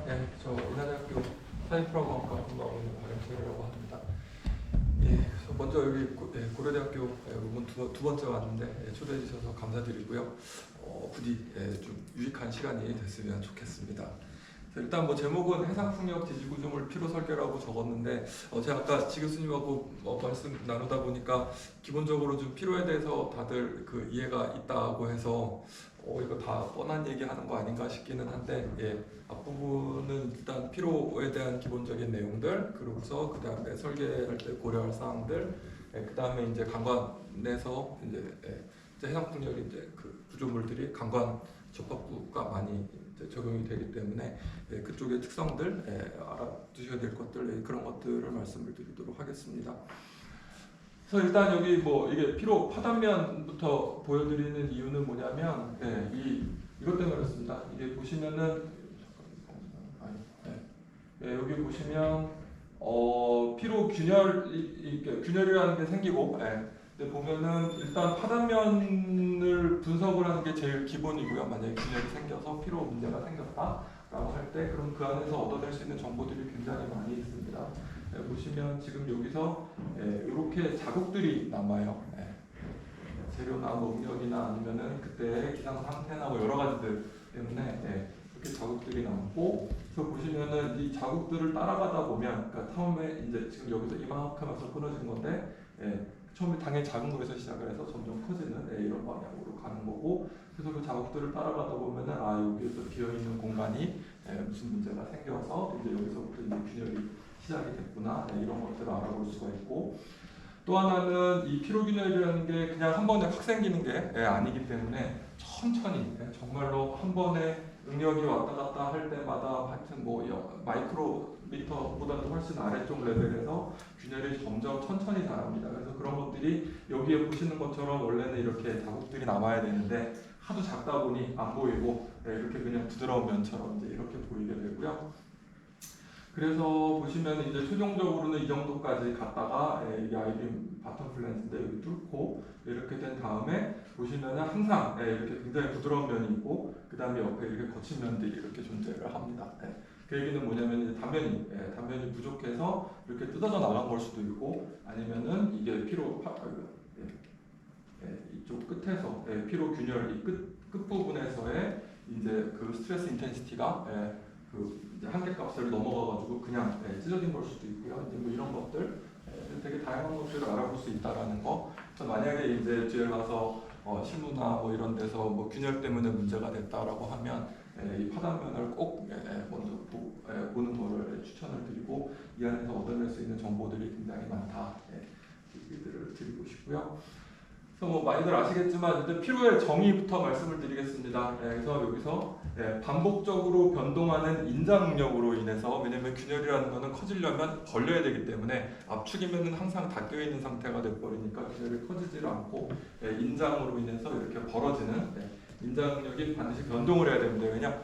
네, 저 인하대학교 사회프로그램과 근무하고 있는 박영철이라고 합니다. 예, 그래서 먼저 여기 고려대학교 오늘 두 번째 왔는데 초대해 주셔서 감사드리고요. 부디 좀 유익한 시간이 됐으면 좋겠습니다. 일단 뭐 제목은 해상풍력 지지구조물 필요 설계라고 적었는데 제가 아까 지 교수님하고 말씀 나누다 보니까 기본적으로 좀 필요에 대해서 다들 그 이해가 있다고 해서 이거 다 뻔한 얘기하는 거 아닌가 싶기는 한데 앞부분은 일단 필요에 대한 기본적인 내용들, 그리고서 그 다음에 설계할 때 고려할 사항들, 그 다음에 이제 강관에서 이제 해상풍력이 이제 그 구조물들이 강관 접합부가 많이 적용이 되기 때문에 그쪽의 특성들, 알아두셔야 될 것들, 그런 것들을 말씀을 드리도록 하겠습니다. 그래서 일단 여기 뭐 이게 필요 파단면부터 보여드리는 이유는 뭐냐면 이것 때문에 그렇습니다. 이게 보시면은 여기 보시면 피로 균열이라는 게 생기고 보면은 일단 파단면을 분석을 하는 게 제일 기본이고요. 만약에 균열이 생겨서 피로 문제가 생겼다라고 할 때 그럼 그 안에서 얻어낼 수 있는 정보들이 굉장히 많이 있습니다. 보시면 지금 여기서 이렇게 자국들이 남아요. 재료나 뭐 응력이나 아니면은 그때 기상 상태나 뭐 여러 가지들 때문에 이렇게 자국들이 남고, 그래서 보시면은 이 자국들을 따라가다 보면, 그러니까 처음에 이제 지금 여기서 이만큼 와서 끊어진 건데 처음에 당연히 작은 거에서 시작을 해서 점점 커지는 이런 방향으로 가는 거고, 그래서 그 자국들을 따라가다 보면은 여기에서 비어 있는 공간이 무슨 문제가 생겨서 이제 여기서부터 이제 균열이 시작이 됐구나, 이런 것들을 알아볼 수가 있고, 또 하나는 이 피로균열이라는 게 그냥 한 번에 확 생기는 게 아니기 때문에 천천히 정말로 한 번에 응력이 왔다 갔다 할 때마다 하여튼 뭐 마이크로미터보다도 훨씬 아래쪽 레벨에서 균열이 점점 천천히 자랍니다. 그래서 그런 것들이 여기에 보시는 것처럼 원래는 이렇게 자국들이 남아야 되는데 하도 작다 보니 안 보이고 이렇게 그냥 부드러운 면처럼 이제 이렇게 보이게 되고요. 그래서 보시면 이제 최종적으로는 이 정도까지 갔다가 이게 아이빔 바텀 플랜트인데 여기 뚫고 이렇게 된 다음에 보시면은 항상 이렇게 굉장히 부드러운 면이 있고 그 다음에 옆에 이렇게 거친 면들이 이렇게 존재를 합니다. 그 얘기는 뭐냐면 이제 단면이 부족해서 이렇게 뜯어져 나간 걸 수도 있고, 아니면은 이게 이쪽 끝에서 피로 균열 이 끝 부분에서의 이제 그 스트레스 인텐시티가 이제 한계값을 넘어가가지고 그냥 찢어진 걸 수도 있고요. 이제 뭐 이런 것들 되게 다양한 것들을 알아볼 수 있다라는 거. 그래서 만약에 이제 뒤에 가서 실무나 뭐 이런 데서 뭐 균열 때문에 문제가 됐다라고 하면 이 파단면을 꼭 먼저 보는 거를 추천을 드리고, 이 안에서 얻어낼 수 있는 정보들이 굉장히 많다. 얘기들을 드리고 싶고요. 그래서 뭐 많이들 아시겠지만 일단 피로의 정의부터 말씀을 드리겠습니다. 그래서 여기서 반복적으로 변동하는 인장 응력으로 인해서, 왜냐면 균열이라는 거는 커지려면 벌려야 되기 때문에 압축이면은 항상 닫혀 있는 상태가 돼 버리니까 균열이 커지질 않고 인장으로 인해서 이렇게 벌어지는 인장 응력이 반드시 변동을 해야 됩니다. 왜냐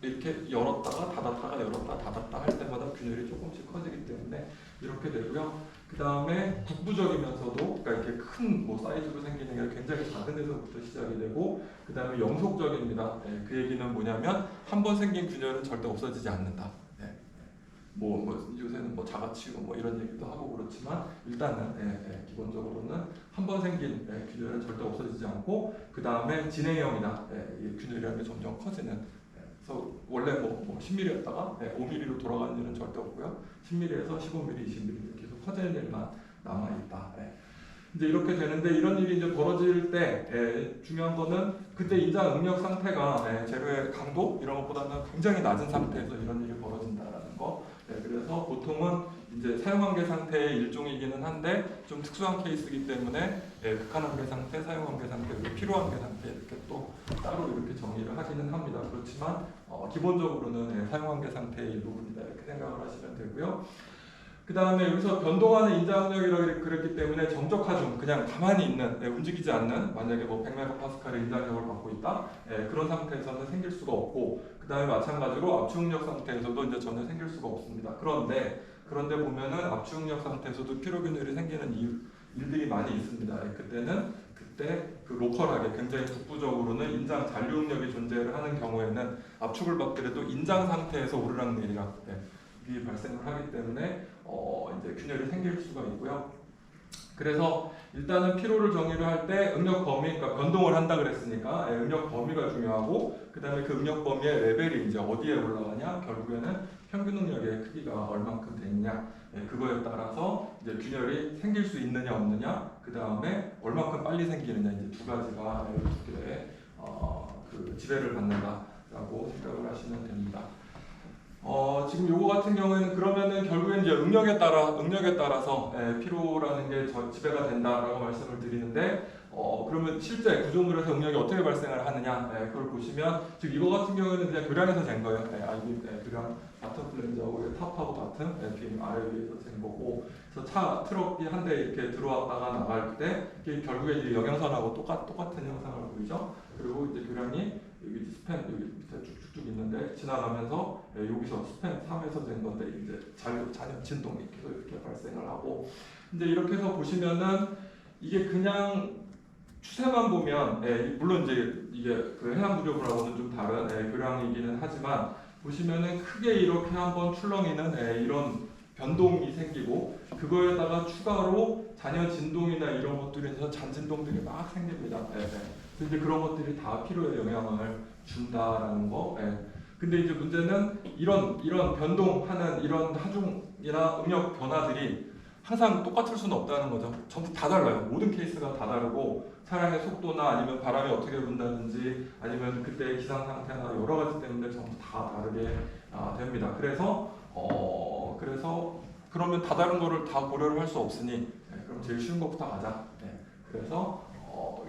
이렇게 열었다가 닫았다가 열었다 닫았다 할 때마다 균열이 조금씩 커지기 때문에 이렇게 되고요. 그 다음에 국부적이면서도, 그러니까 이렇게 큰 뭐 사이즈로 생기는 게 굉장히 작은 데서부터 시작이 되고, 그 다음에 영속적입니다. 그 얘기는 뭐냐면 한 번 생긴 균열은 절대 없어지지 않는다. 뭐 요새는 뭐 자가치유 뭐 이런 얘기도 하고 그렇지만 일단은 기본적으로는 한 번 생긴 균열은 절대 없어지지 않고, 그 다음에 진행형이다. 이 균열이라는 게 점점 커지는. 그래서 원래 뭐 10mm였다가 5mm로 돌아가는 일은 절대 없고요. 10mm에서 15mm, 20mm 계속 커지는 일만 남아 있다. 이제 이렇게 되는데, 이런 일이 이제 벌어질 때 중요한 거는 그때 인장 응력 상태가 재료의 강도 이런 것보다는 굉장히 낮은 상태에서 이런 일이 벌어진다라는 거. 그래서 보통은 이제 사용한계 상태의 일종이기는 한데 좀 특수한 케이스이기 때문에 극한한계 상태, 사용한계 상태, 그리고 필요한계 상태 이렇게 또 따로 이렇게 정의를 하기는 합니다. 그렇지만 기본적으로는 사용한계 상태의 일부분이다 이렇게 생각을 하시면 되고요. 그 다음에 여기서 변동하는 인장력이라고 그랬기 때문에 정적하중, 그냥 가만히 있는, 움직이지 않는, 만약에 뭐 100MPa의 인장력을 갖고 있다, 그런 상태에서는 생길 수가 없고, 그 다음에 마찬가지로 압축응력 상태에서도 이제 전혀 생길 수가 없습니다. 그런데 보면은 압축응력 상태에서도 피로균열이 생기는 일들이 많이 있습니다. 그때는 그때 그 로컬하게 굉장히 북부적으로는 인장 잔류 응력이 존재를 하는 경우에는 압축을 받더라도 인장 상태에서 오르락내리락 이 발생을 하기 때문에 이제 균열이 생길 수가 있고요. 그래서 일단은 피로를 정의를 할 때 응력 범위, 그러니까 변동을 한다 그랬으니까 응력 범위가 중요하고, 그 다음에 그 응력 범위의 레벨이 이제 어디에 올라가냐, 결국에는 평균 응력의 크기가 얼만큼 되느냐, 그거에 따라서 이제 균열이 생길 수 있느냐 없느냐, 그 다음에 얼만큼 빨리 생기느냐, 이제 두 가지가 이렇게 그 지배를 받는다라고 생각을 하시면 됩니다. 지금 요거 같은 경우에는 그러면은 결국엔 이제 응력에 따라서 피로라는 게 지배가 된다라고 말씀을 드리는데, 그러면 실제 구조물에서 응력이 어떻게 발생을 하느냐, 그걸 보시면 지금 이거 같은 경우에는 그냥 교량에서 잰 거예요. 교량 바텀 플랜저하고 탑하고 바텀, 뒤에 아래 위에서 잰 거고, 그래서 트럭이 한 대 이렇게 들어왔다가 나갈 때 이게 결국에 이제 영양선하고 똑같은 형상을 보이죠. 그리고 이제 교량이 여기 스팬 여기 밑에 쭉쭉쭉 있는데 지나가면서 여기서 스팬 3에서 된 건데 이제 잔여 진동이 계속 이렇게 발생을 하고, 이제 이렇게 해서 보시면은 이게 그냥 추세만 보면 물론 이제 이게 그 해상 구조물하고는 좀 다른 교량이기는 하지만, 보시면은 크게 이렇게 한번 출렁이는 이런 변동이 생기고, 그거에다가 추가로 잔여 진동이나 이런 것들이 있어서 잔진동들이 막 생깁니다. 이제 그런 것들이 다 피로에 영향을 준다라는 거. 근데 이제 문제는 이런 변동하는 이런 하중이나 응력 변화들이 항상 똑같을 수는 없다는 거죠. 전부 다 달라요. 모든 케이스가 다 다르고, 차량의 속도나 아니면 바람이 어떻게 분다든지 아니면 그때의 기상 상태나 여러 가지 때문에 전부 다 다르게 됩니다. 그래서 그러면 다 다른 거를 다 고려를 할 수 없으니 그럼 제일 쉬운 것부터 가자. 그래서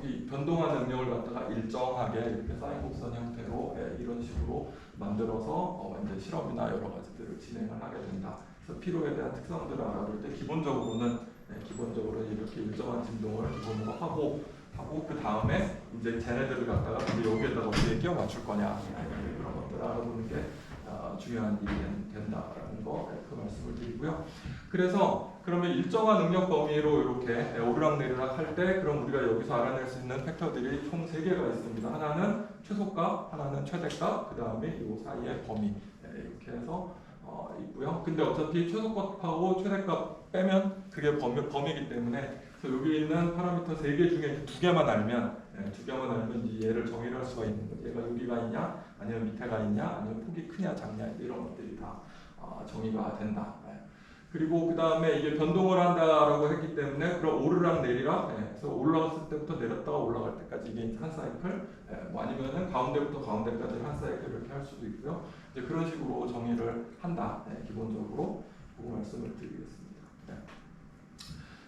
이 변동하는 능력을 갖다가 일정하게 이렇게 사인 곡선 형태로 이런 식으로 만들어서 이제 실험이나 여러 가지들을 진행을 하게 된다. 그래서 피로에 대한 특성들을 알아볼 때 기본적으로는 이렇게 일정한 진동을 기본으로 하고 그 다음에 이제 쟤네들을 갖다가 이제 여기에다가 어떻게 끼워 맞출 거냐, 그런 것들을 알아보는 게 중요한 일이 된다라는 거, 그 말씀을 드리고요. 그래서 그러면 일정한 응력 범위로 이렇게 오르락내리락 할 때 그럼 우리가 여기서 알아낼 수 있는 팩터들이 총 3개가 있습니다. 하나는 최소값, 하나는 최대값, 그 다음에 이 사이의 범위, 이렇게 해서 있고요. 근데 어차피 최소값하고 최대값 빼면 그게 범위이기 때문에, 그래서 여기 있는 파라미터 3개 중에 2개만 알면 이제 얘를 정의를 할 수가 있는 거예요. 얘가 여기가 있냐, 아니면 밑에가 있냐, 아니면 폭이 크냐 작냐, 이런 것들이 다 정의가 된다. 그리고 그 다음에 이게 변동을 한다라고 했기 때문에 그럼 오르락 내리락, 그래서 올라갔을 때부터 내렸다가 올라갈 때까지 이게 한 사이클, 뭐 아니면은 가운데부터 가운데까지 한 사이클 이렇게 할 수도 있고요. 이제 그런 식으로 정의를 한다. 기본적으로 그 말씀을 드리겠습니다.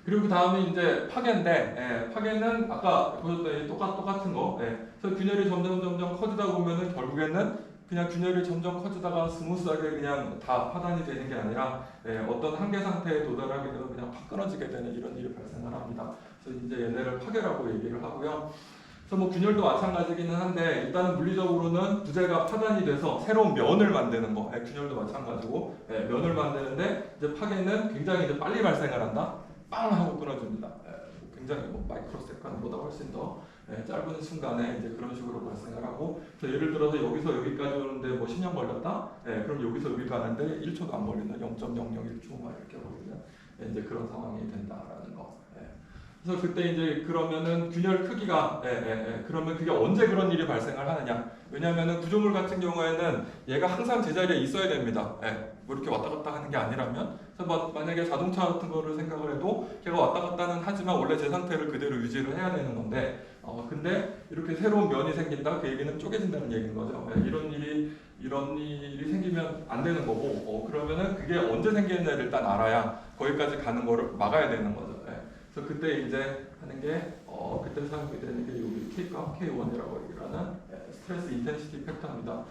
그리고 그 다음에 이제 파괴인데, 파괴는 아까 보셨던 똑같은 거. 그래서 균열이 점점 커지다 보면은 결국에는 그냥 균열이 점점 커지다가 스무스하게 그냥 다 파단이 되는 게 아니라 어떤 한계 상태에 도달하게 되면 그냥 확 끊어지게 되는 이런 일이 발생을 합니다. 그래서 이제 얘네를 파괴라고 얘기를 하고요. 그래서 뭐 균열도 마찬가지기는 한데, 일단은 물리적으로는 부재가 파단이 돼서 새로운 면을 만드는 거, 균열도 마찬가지고 면을 만드는데, 이제 파괴는 굉장히 이제 빨리 발생을 한다. 빵 하고 끊어집니다. 굉장히 뭐 마이크로세컨보다 훨씬 더 짧은 순간에 이제 그런 식으로 발생을 하고, 예를 들어서 여기서 여기까지 오는데 뭐 10년 걸렸다? 그럼 여기서 여기 가는데 1초도 안 걸리는 0.001초 막 이렇게 걸리는 이제 그런 상황이 된다라는 거. 그래서 그때 이제 그러면은 균열 크기가 그러면 그게 언제 그런 일이 발생을 하느냐? 왜냐하면은 구조물 같은 경우에는 얘가 항상 제자리에 있어야 됩니다. 뭐 이렇게 왔다 갔다 하는 게 아니라면, 그래서 만약에 자동차 같은 거를 생각을 해도 걔가 왔다 갔다는 하지만 원래 제 상태를 그대로 유지를 해야 되는 건데, 근데 이렇게 새로운 면이 생긴다, 그 얘기는 쪼개진다는 얘기인 거죠. 이런 일이 생기면 안 되는 거고, 그러면은 그게 언제 생기느냐를 일단 알아야 거기까지 가는 거를 막아야 되는 거죠. 그래서 그때 이제 하는 게 그때 사용이 되는 게 여기 K값 K1이라고 얘기를 하는 스트레스 인텐시티 팩터입니다.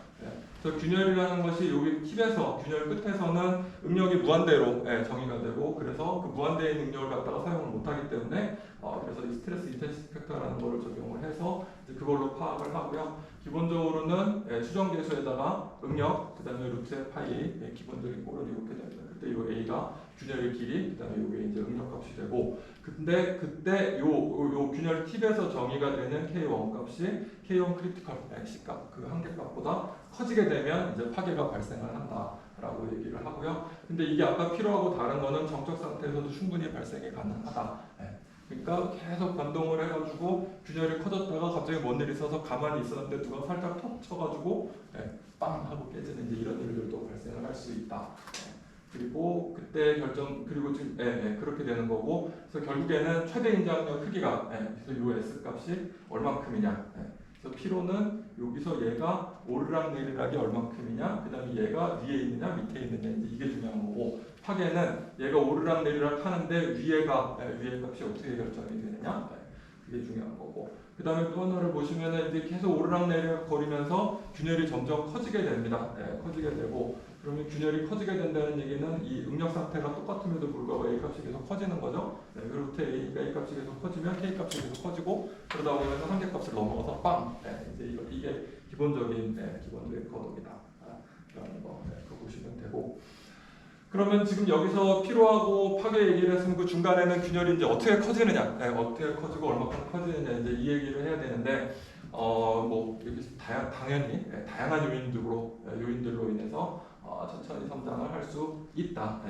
그래서 균열이라는 것이 여기 팁에서 균열 끝에서는 응력이 무한대로 정의가 되고, 그래서 그 무한대의 능력을 갖다가 사용을 못하기 때문에 그래서 이 스트레스 인텐시티 팩터라는 거를 적용을 해서 이제 그걸로 파악을 하고요. 기본적으로는 추정 계수에다가 응력, 그다음에 루트의 파이, 기본적인 꼴은 이렇게 됩니다. 그때 요 A가 균열의 길이, 그다음에 요게 이제 응력 값이 되고, 근데 그때 요 균열 팁에서 정의가 되는 K1 값이 K1 크리티컬 X 값, 그 한계값보다 커지게 되면 이제 파괴가 발생을 한다라고 얘기를 하고요. 근데 이게 아까 필요하고 다른 거는 정적 상태에서도 충분히 발생이 가능하다. 그러니까 계속 변동을 해가지고 균열이 커졌다가 갑자기 뭔 일이 있어서 가만히 있었는데 누가 살짝 톡 쳐가지고 빵 하고 깨지는 이제 이런 일들도 발생을 할 수 있다. 그리고 그때 그리고 지금 그렇게 되는 거고, 그래서 결국에는 최대 인장력 크기가 그래서 요 S 값이 얼만큼이냐. 그래서 P로는 여기서 얘가 오르락내리락이 얼만큼이냐, 그 다음에 얘가 위에 있느냐 밑에 있느냐, 이제 이게 중요한 거고, 파괴는 얘가 오르락내리락 하는데 위의 값이 어떻게 결정이 되느냐, 그게 중요한 거고, 그 다음에 또 하나를 보시면은 이제 계속 오르락내리락 거리면서 균열이 점점 커지게 됩니다. 커지게 되고, 그러면 균열이 커지게 된다는 얘기는 이 응력 상태가 똑같음에도 불구하고 A 값이 계속 커지는 거죠. 루트 A가 A 값이 계속 커지면 K 값이 계속 커지고, 그러다 보면 한계 값을 넘어가서 빵! 이제 이게 기본적인 거덕이다. 라는 거 그거 보시면 되고. 그러면 지금 여기서 필요하고 파괴 얘기를 했으면 그 중간에는 균열이 이제 어떻게 커지느냐, 어떻게 커지고 얼마큼 커지느냐 이제 이 얘기를 해야 되는데, 뭐 여기 당연히 다양한 요인들로 인해서 천천히 성장을 할 수 있다.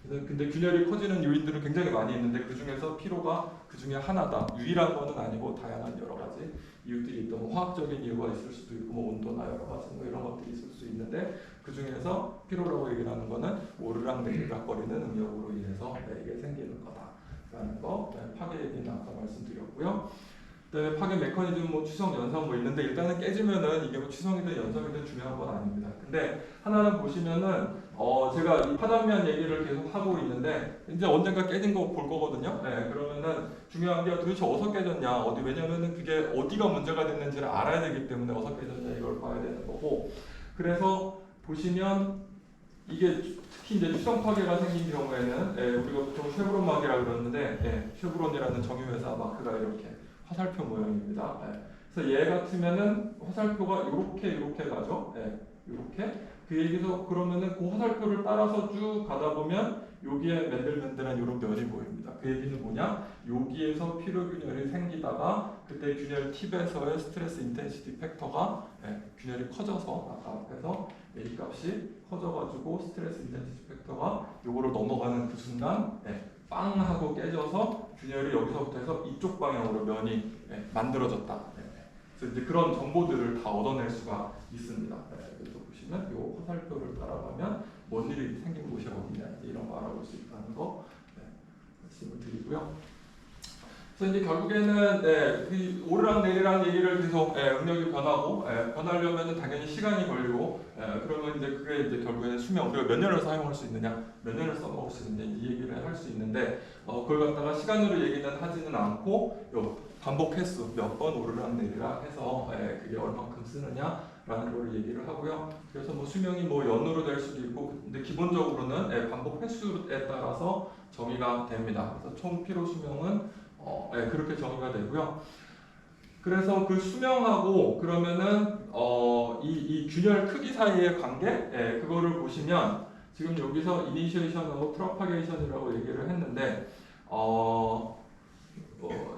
근데 균열이 커지는 요인들은 굉장히 많이 있는데 그 중에서 피로가 그 중에 하나다. 유일한 거는 아니고 다양한 여러 가지 이유들이 있던 뭐 화학적인 이유가 있을 수도 있고 뭐 온도나 여러 가지 뭐 이런 것들이 있을 수 있는데 그 중에서 피로라고 얘기를 하는 거는 오르락내리락 거리는 응력으로 인해서 이게 생기는 거다라는 거. 파괴 얘기는 아까 말씀드렸고요. 그다음에 파괴 메커니즘 뭐 취성 연성 뭐 있는데 일단은 깨지면은 이게 뭐 취성이든 연성이든 중요한 건 아닙니다. 근데 하나는 보시면은 제가 이 파단면 얘기를 계속 하고 있는데 이제 언젠가 깨진 거 볼 거거든요. 그러면은 중요한 게 도대체 어디서 깨졌냐, 왜냐면은 그게 어디가 문제가 됐는지를 알아야 되기 때문에 어디서 깨졌냐 이걸 봐야 되는 거고, 그래서 보시면 이게 특히 이제 취성 파괴가 생긴 경우에는 우리가 보통 쉐브론 마개라 그러는데 쉐브론이라는 정유회사 마크가 이렇게 화살표 모양입니다. 그래서 얘 같으면은 화살표가 이렇게 가죠. 이렇게. 그 얘기서 그러면은 그 화살표를 따라서 쭉 가다 보면 여기에 맨들맨들한 이런 면이 보입니다. 그 얘기는 뭐냐? 여기에서 피로균열이 생기다가 그때 균열 팁에서의 스트레스 인텐시티 팩터가 균열이 커져서 아까 앞에서 A 값이 커져가지고 스트레스 인텐시티 팩터가 요거를 넘어가는 그 순간 빵 하고 깨져서 균열이 여기서부터 해서 이쪽 방향으로 면이 만들어졌다. 그래서 이제 그런 정보들을 다 얻어낼 수가 있습니다. 그래서 보시면 이 화살표를 따라가면 뭔 일이 생긴 곳이 어디냐 이런 거 알아볼 수 있다는 거 말씀을 드리고요. 그래서 이제 결국에는 그 오르락내리락 얘기를 계속 응력이 변하고 변하려면은 당연히 시간이 걸리고 그러면 이제 그게 이제 결국에는 수명, 우리가 몇 년을 사용할 수 있느냐, 몇 년을 써먹을 수 있느냐 이 얘기를 할 수 있는데 그걸 갖다가 시간으로 얘기는 하지는 않고 요 반복 횟수 몇 번 오르락내리락 해서 그게 얼마큼 쓰느냐라는 걸 얘기를 하고요. 그래서 뭐 수명이 뭐 연으로 될 수도 있고, 근데 기본적으로는 반복 횟수에 따라서 정의가 됩니다. 그래서 총 피로 수명은 그렇게 정의가 되고요. 그래서 그 수명하고 그러면은 이 균열 크기 사이의 관계, 그거를 보시면 지금 여기서 이니시에이션하고 프로파게이션이라고 얘기를 했는데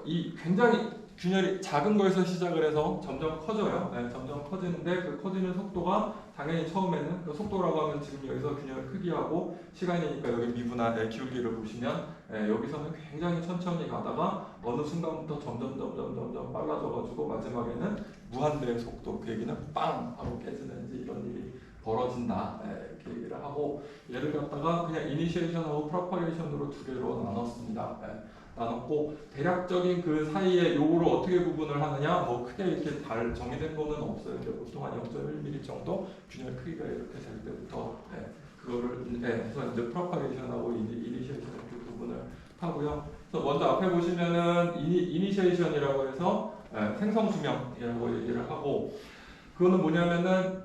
이 굉장히 균열이 작은 거에서 시작을 해서 점점 커져요. 점점 커지는데 그 커지는 속도가 당연히 처음에는 그 속도라고 하면 지금 여기서 균열 크기하고 시간이니까 여기 미분한 기울기를 보시면 여기서는 굉장히 천천히 가다가 어느 순간부터 점점 빨라져가지고 마지막에는 무한대의 속도, 그 얘기는 빵 하고 깨지는 이제 이런 일이 벌어진다 이렇게 얘기를 하고, 얘를 갖다가 그냥 이니시에이션하고 프로파게이션으로 두 개로 나눴습니다. 나눴고 대략적인 그 사이에 요거를 어떻게 구분을 하느냐, 뭐 크게 이렇게 정의된 거는 없어요. 근데 보통 한 0.1mm 정도 균열 크기가 이렇게 될 때부터 그거를 해서 이제 프로파게이션하고 이니시에이션 이렇게 구분을 하고요. 그래서 먼저 앞에 보시면은 이니시에이션이라고 해서 생성 수명이라고 얘기를 하고, 그거는 뭐냐면은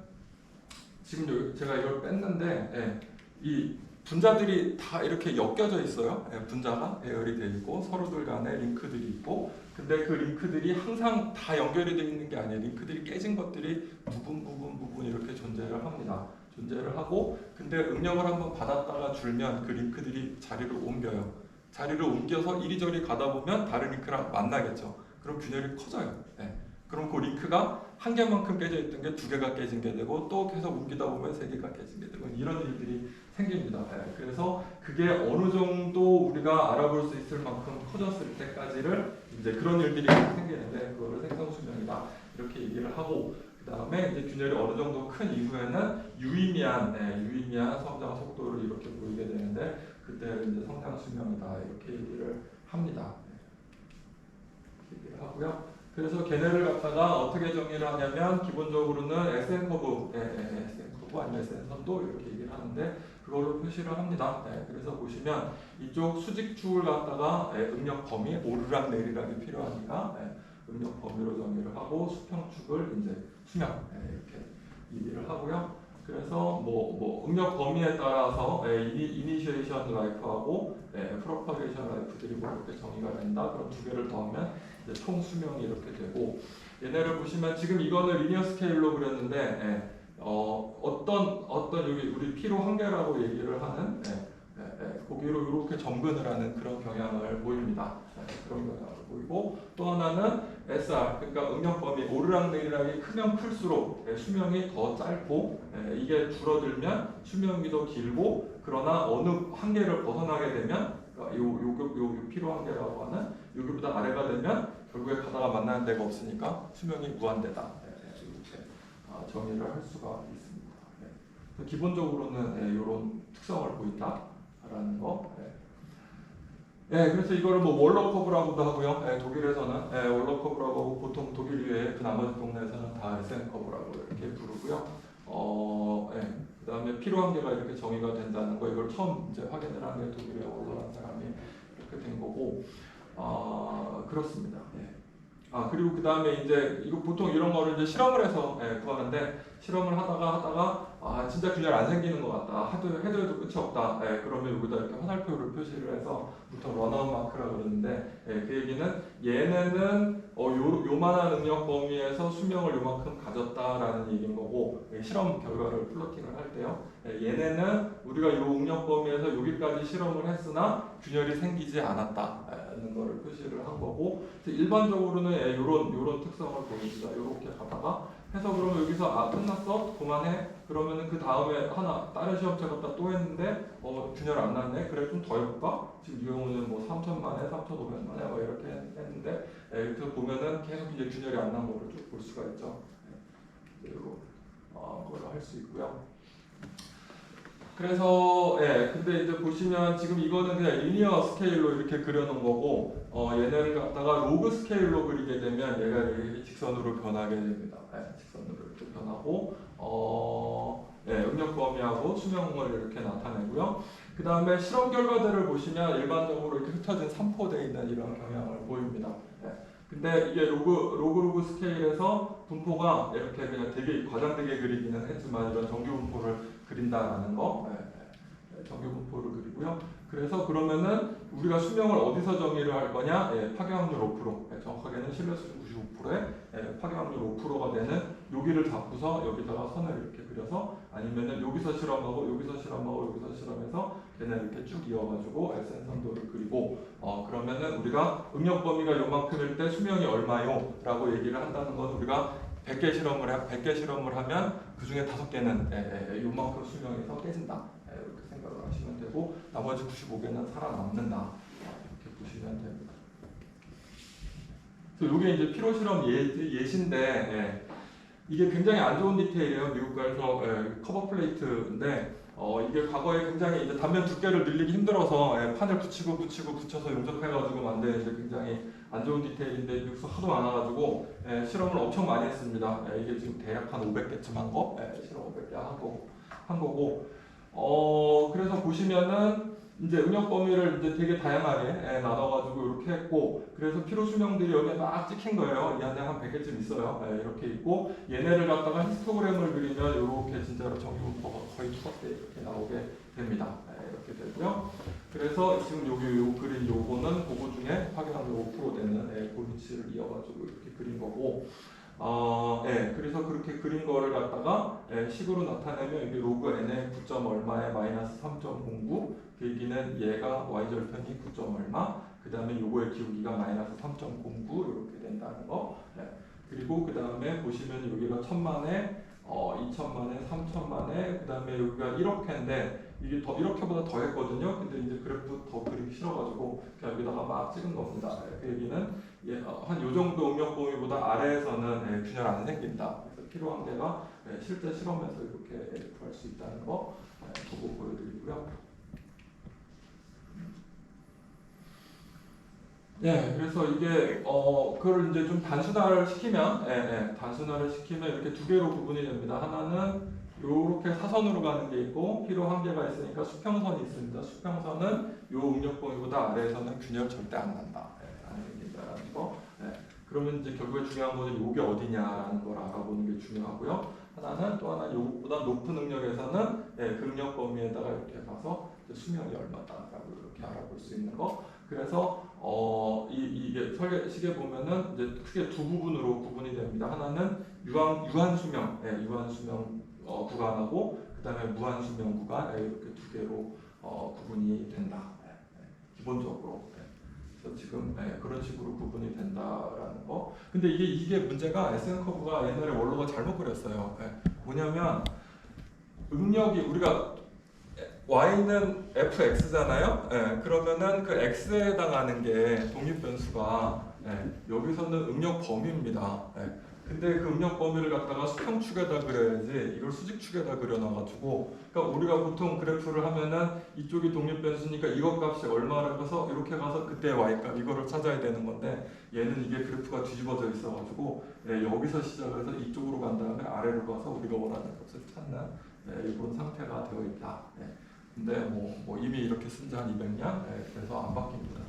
지금 제가 이걸 뺐는데 이 분자들이 다 이렇게 엮여져 있어요. 분자가 배열이 되어 있고 서로들 간에 링크들이 있고, 근데 그 링크들이 항상 다 연결이 되어 있는 게 아니에요. 링크들이 깨진 것들이 부분 이렇게 존재를 합니다. 존재를 하고, 근데 응력을 한번 받았다가 줄면 그 링크들이 자리를 옮겨요. 자리를 옮겨서 이리저리 가다 보면 다른 링크랑 만나겠죠. 그럼 균열이 커져요. 그럼 그 링크가 한 개만큼 깨져 있던 게 두 개가 깨진 게 되고, 또 계속 옮기다 보면 세 개가 깨진 게 되고, 이런 일들이 생깁니다. 그래서 그게 어느 정도 우리가 알아볼 수 있을 만큼 커졌을 때까지를 이제 그런 일들이 생기는데, 그거를 생성수명이다 이렇게 얘기를 하고, 그 다음에 이제 균열이 어느 정도 큰 이후에는 유의미한 성장 속도를 이렇게 보이게 되는데, 그때를 이제 성장 수명이다 이렇게 얘기를 합니다. 얘기를 하고요. 그래서 걔네를 갖다가 어떻게 정의를 하냐면, 기본적으로는 SN 커브, SN 커브 아니면 SN 선도 이렇게 얘기를 하는데, 그걸로 표시를 합니다. 그래서 보시면 이쪽 수직축을 갖다가 응력 범위, 오르락 내리락이 필요하니까 응력 범위로 정의를 하고, 수평축을 이제 수명 이렇게 얘기를 하고요. 그래서 뭐 응력 범위에 따라서 이니시에이션 라이프하고 프로파게이션 라이프들이 뭐 이렇게 정의가 된다. 그럼 두 개를 더하면 이제 총 수명이 이렇게 되고, 얘네를 보시면 지금 이거는 리니어 스케일로 그렸는데 어떤 여기 우리 P로 한 개라고 얘기를 하는 거기로 이렇게 점근을 하는 그런 경향을 보입니다. 그런 경향을 보이고, 또 하나는 SR, 그러니까 응력 범위 오르락내리락이 크면 클수록 수명이 더 짧고, 이게 줄어들면 수명이 더 길고, 그러나 어느 한계를 벗어나게 되면 요 P로 한계라고 하는 여기보다 아래가 되면 결국에 가다가 만나는 데가 없으니까 수명이 무한대다. 이렇게 정의를 할 수가 있습니다. 기본적으로는 이런 특성을 보인다라는 거. 그래서 이거를 뭐 월러 커브라고도 하고요. 독일에서는 월러 커브라고 하고, 보통 독일 외에 그 나머지 동네에서는 다 SN 커브라고 이렇게 부르고요. 그다음에 P로 한계가 이렇게 정의가 된다는 거, 이걸 처음 이제 확인을 한 게 독일의 월러라는 사람이 이렇게 된 거고, 그렇습니다. 그리고 그 다음에 이제 이거 보통 이런 거를 이제 실험을 해서 구하는데, 실험을 하다가 진짜 균열 안 생기는 것 같다, 해도 끝이 없다. 그러면 여기다 이렇게 화살표를 표시를 해서 보통 런아웃 마크라 그러는데, 그 얘기는 얘네는 요만한 응력 범위에서 수명을 요만큼 가졌다라는 얘기인 거고, 실험 결과를 플로팅을 할 때요, 얘네는 우리가 요 응력 범위에서 여기까지 실험을 했으나 균열이 생기지 않았다는 거를 표시를 한 거고, 일반적으로는 요런 특성을 보입니다. 요렇게 가다가 해서 그러면 여기서 끝났어? 그만해? 그러면은 그 다음에 하나 다른 시험체 갖다 또 했는데 균열 안 났네? 그래 좀 더 해볼까? 지금 이 경우는 뭐 3,000만에 3,500만에 뭐 이렇게 했는데, 이렇게 보면은 계속 이제 균열이 안 난 거를 쭉 볼 수가 있죠. 이거 그걸 할 수 있고요. 그래서 근데 이제 보시면 지금 이거는 그냥 리니어 스케일로 이렇게 그려놓은 거고, 얘네를 갖다가 로그 스케일로 그리게 되면 얘가 이렇게 직선으로 변하게 됩니다. 직선으로 이렇게 변하고, 응력 범위하고 수명을 이렇게 나타내고요. 그 다음에 실험 결과들을 보시면 일반적으로 이렇게 흩어진 3포되어 있는 이런 경향을 보입니다. 근데 이게 로그 스케일에서 분포가 이렇게 그냥 되게 과장되게 그리기는 했지만, 이런 정규 분포를 그린다라는 거, 정규 분포를 그리고요. 그래서 그러면은 우리가 수명을 어디서 정의를 할 거냐? 파괴 확률 5%, 정확하게는 신뢰수준 95%에 파괴 확률 5%가 되는 여기를 잡고서 여기다가 선을 이렇게 그려서, 아니면은 여기서 실험하고 여기서 실험하고 여기서 실험해서 걔네 이렇게 쭉 이어가지고 SN 선도를 그리고, 그러면은 우리가 응력 범위가 요만큼일 때 수명이 얼마요? 라고 얘기를 한다는 건, 우리가 100개 실험을 하면 그 중에 5개는 요만큼 수명에서 깨진다. 이렇게 생각을 하시면 되고, 나머지 95개는 살아남는다. 이렇게 보시면 됩니다. 그래서 이게 이제 피로 실험 예시인데, 이게 굉장히 안 좋은 디테일이에요. 미국가에서 커버 플레이트인데, 이게 과거에 굉장히 이제 단면 두께를 늘리기 힘들어서 판을 붙여서 용접해가지고 만든 이제 굉장히 안 좋은 디테일인데, 미국서 하도 많아가지고 실험을 엄청 많이 했습니다. 이게 지금 대략 한 500개쯤 한 거, 실험 500개 한 거고, 그래서 보시면은 이제 응용 범위를 이제 되게 다양하게 나눠가지고 이렇게 했고, 그래서 피로 수명들이 여기에 막 찍힌 거예요. 이 안에 한 100개쯤 있어요. 이렇게 있고, 얘네를 갖다가 히스토그램을 그리면 이렇게 진짜로 정유분포가 거의 투박돼 이렇게 나오게 됩니다. 이렇게 되고요. 그래서 지금 요 그린 요거는 그거 중에 확인하면 5% 되는 그 위치를 이어가지고 이렇게 그린 거고, 그래서 그렇게 그린 거를 갖다가 식으로 나타내면 이게 로그 n의 9점 얼마에 마이너스 3.09, 그 얘기는 얘가 y절편이 9점 얼마, 그 다음에 요거의 기울기가 마이너스 3.09 이렇게 된다는 거. 그리고 그 다음에 보시면 여기가 1000만에 2천만에 3천만에 그 다음에 여기가 1억회인데 이게 더 1억회보다 더 했거든요. 근데 이제 그래프 더 그리기 싫어가지고 그냥 여기다가 막 찍은 겁니다. 그 얘기는 한 요 정도 응용 범위보다 아래에서는 균열 안 생긴다. 그래서 필요한 개가 실제 실험에서 이렇게 구할 수 있다는 거 보고 보여드리고요. 그래서 이게 그걸 이제 좀 단순화를 시키면, 단순화를 시키면 이렇게 두 개로 구분이 됩니다. 하나는 요렇게 사선으로 가는 게 있고 필요 한계가 있으니까 수평선이 있습니다. 수평선은 요 응용 범위보다 아래에서는 균열 절대 안 난다. 안 생긴다라는 거. 그러면 이제 결국에 중요한 거는 요게 어디냐라는 걸 알아보는 게 중요하고요. 하나는 또 하나 요것보다 높은 응력에서는 그 응력 범위에다가 이렇게 가서 수명이 얼마다라고 이렇게 알아볼 수 있는 거. 그래서 이게 설계식에 보면은 이제 크게 두 부분으로 구분이 됩니다. 하나는 유한 수명, 유한 수명 구간하고 그다음에 무한 수명 구간 이렇게 두 개로 구분이 된다. 기본적으로. 그래서 지금 그런 식으로 구분이 된다라는 거. 근데 이게 문제가 SN 커브가 옛날에 원로가 잘못 그렸어요. 뭐냐면 응력이 우리가 y는 fx잖아요. 그러면은 그 x에 해당하는 게 독립 변수가 여기서는 응력 범위입니다. 근데 그 응력 범위를 갖다가 수평축에다 그려야지 이걸 수직축에다 그려놔가지고, 그러니까 우리가 보통 그래프를 하면은 이쪽이 독립 변수니까 이것 값이 얼마라고 해서 이렇게 가서 그때 y값 이거를 찾아야 되는 건데, 얘는 이게 그래프가 뒤집어져 있어가지고 여기서 시작해서 이쪽으로 간 다음에 아래로 가서 우리가 원하는 값을 찾는 이런 상태가 되어 있다. 근데 뭐 이미 이렇게 쓴 지 한 200년, 그래서 안 바뀝니다.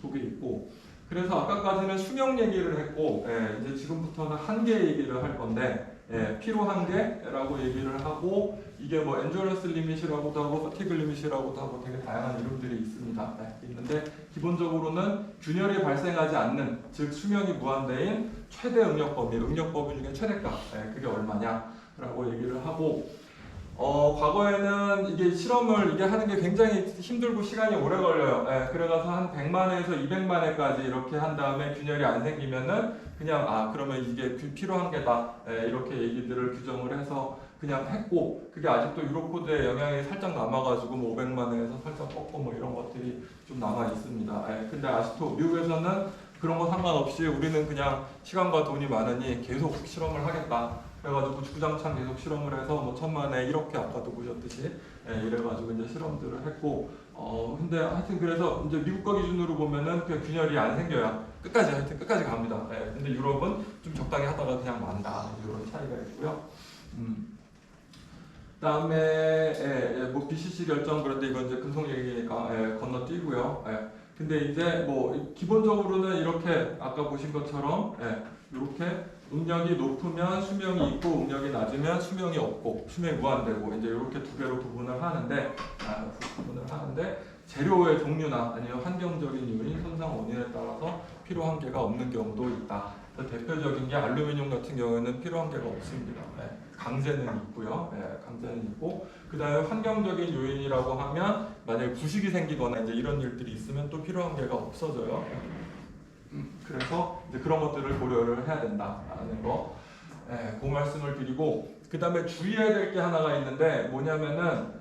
그게 있고, 그래서 아까까지는 수명 얘기를 했고, 이제 지금부터는 한계 얘기를 할 건데, 피로 한계라고 얘기를 하고, 이게 뭐 엔듀런스 리밋이라고도 하고, 퍼티그 리밋이라고도 하고 되게 다양한 이름들이 있습니다. 있는데 기본적으로는 균열이 발생하지 않는, 즉 수명이 무한대인 최대 응력 범위 중에 최대값, 그게 얼마냐라고 얘기를 하고. 과거에는 이게 실험을 하는 게 굉장히 힘들고 시간이 오래 걸려요. 그래가서 한 100만회에서 200만회까지 이렇게 한 다음에 균열이 안 생기면은 그냥 그러면 이게 필요한 게다 이렇게 얘기들을 규정을 해서 그냥 했고, 그게 아직도 유로코드의 영향이 살짝 남아가지고 뭐 500만회에서 살짝 꺾고 뭐 이런 것들이 좀 남아 있습니다. 근데 아직도 미국에서는 그런 거 상관없이 우리는 그냥 시간과 돈이 많으니 계속 실험을 하겠다. 그래가지고 주구장창 계속 실험을 해서 뭐 1000만에 이렇게 아까도 보셨듯이 이래가지고 이제 실험들을 했고, 근데 하여튼 그래서 이제 미국 거 기준으로 보면은 그 균열이 안 생겨야 끝까지 갑니다. 근데 유럽은 좀 적당히 하다가 그냥 만다, 이런 차이가 있고요. 그다음에 뭐 BCC 결정, 그런데 이건 이제 금속 얘기니까 건너뛰고요. 근데 이제 뭐 기본적으로는 이렇게 아까 보신 것처럼 이렇게 응력이 높으면 수명이 있고 응력이 낮으면 수명이 없고 수명이 무한되고 이제 이렇게 두 개로 구분을 하는데 재료의 종류나 아니면 환경적인 요인, 손상 원인에 따라서 필요 한계가 없는 경우도 있다. 대표적인 게 알루미늄 같은 경우에는 필요 한계가 없습니다. 강제는 있고요. 강제는 있고, 그 다음에 환경적인 요인이라고 하면 만약에 부식이 생기거나 이제 이런 일들이 있으면 또 필요 한계가 없어져요. 그래서 이제 그런 것들을 고려를 해야 된다라는 거, 그 말씀을 드리고, 그 다음에 주의해야 될 게 하나가 있는데 뭐냐면은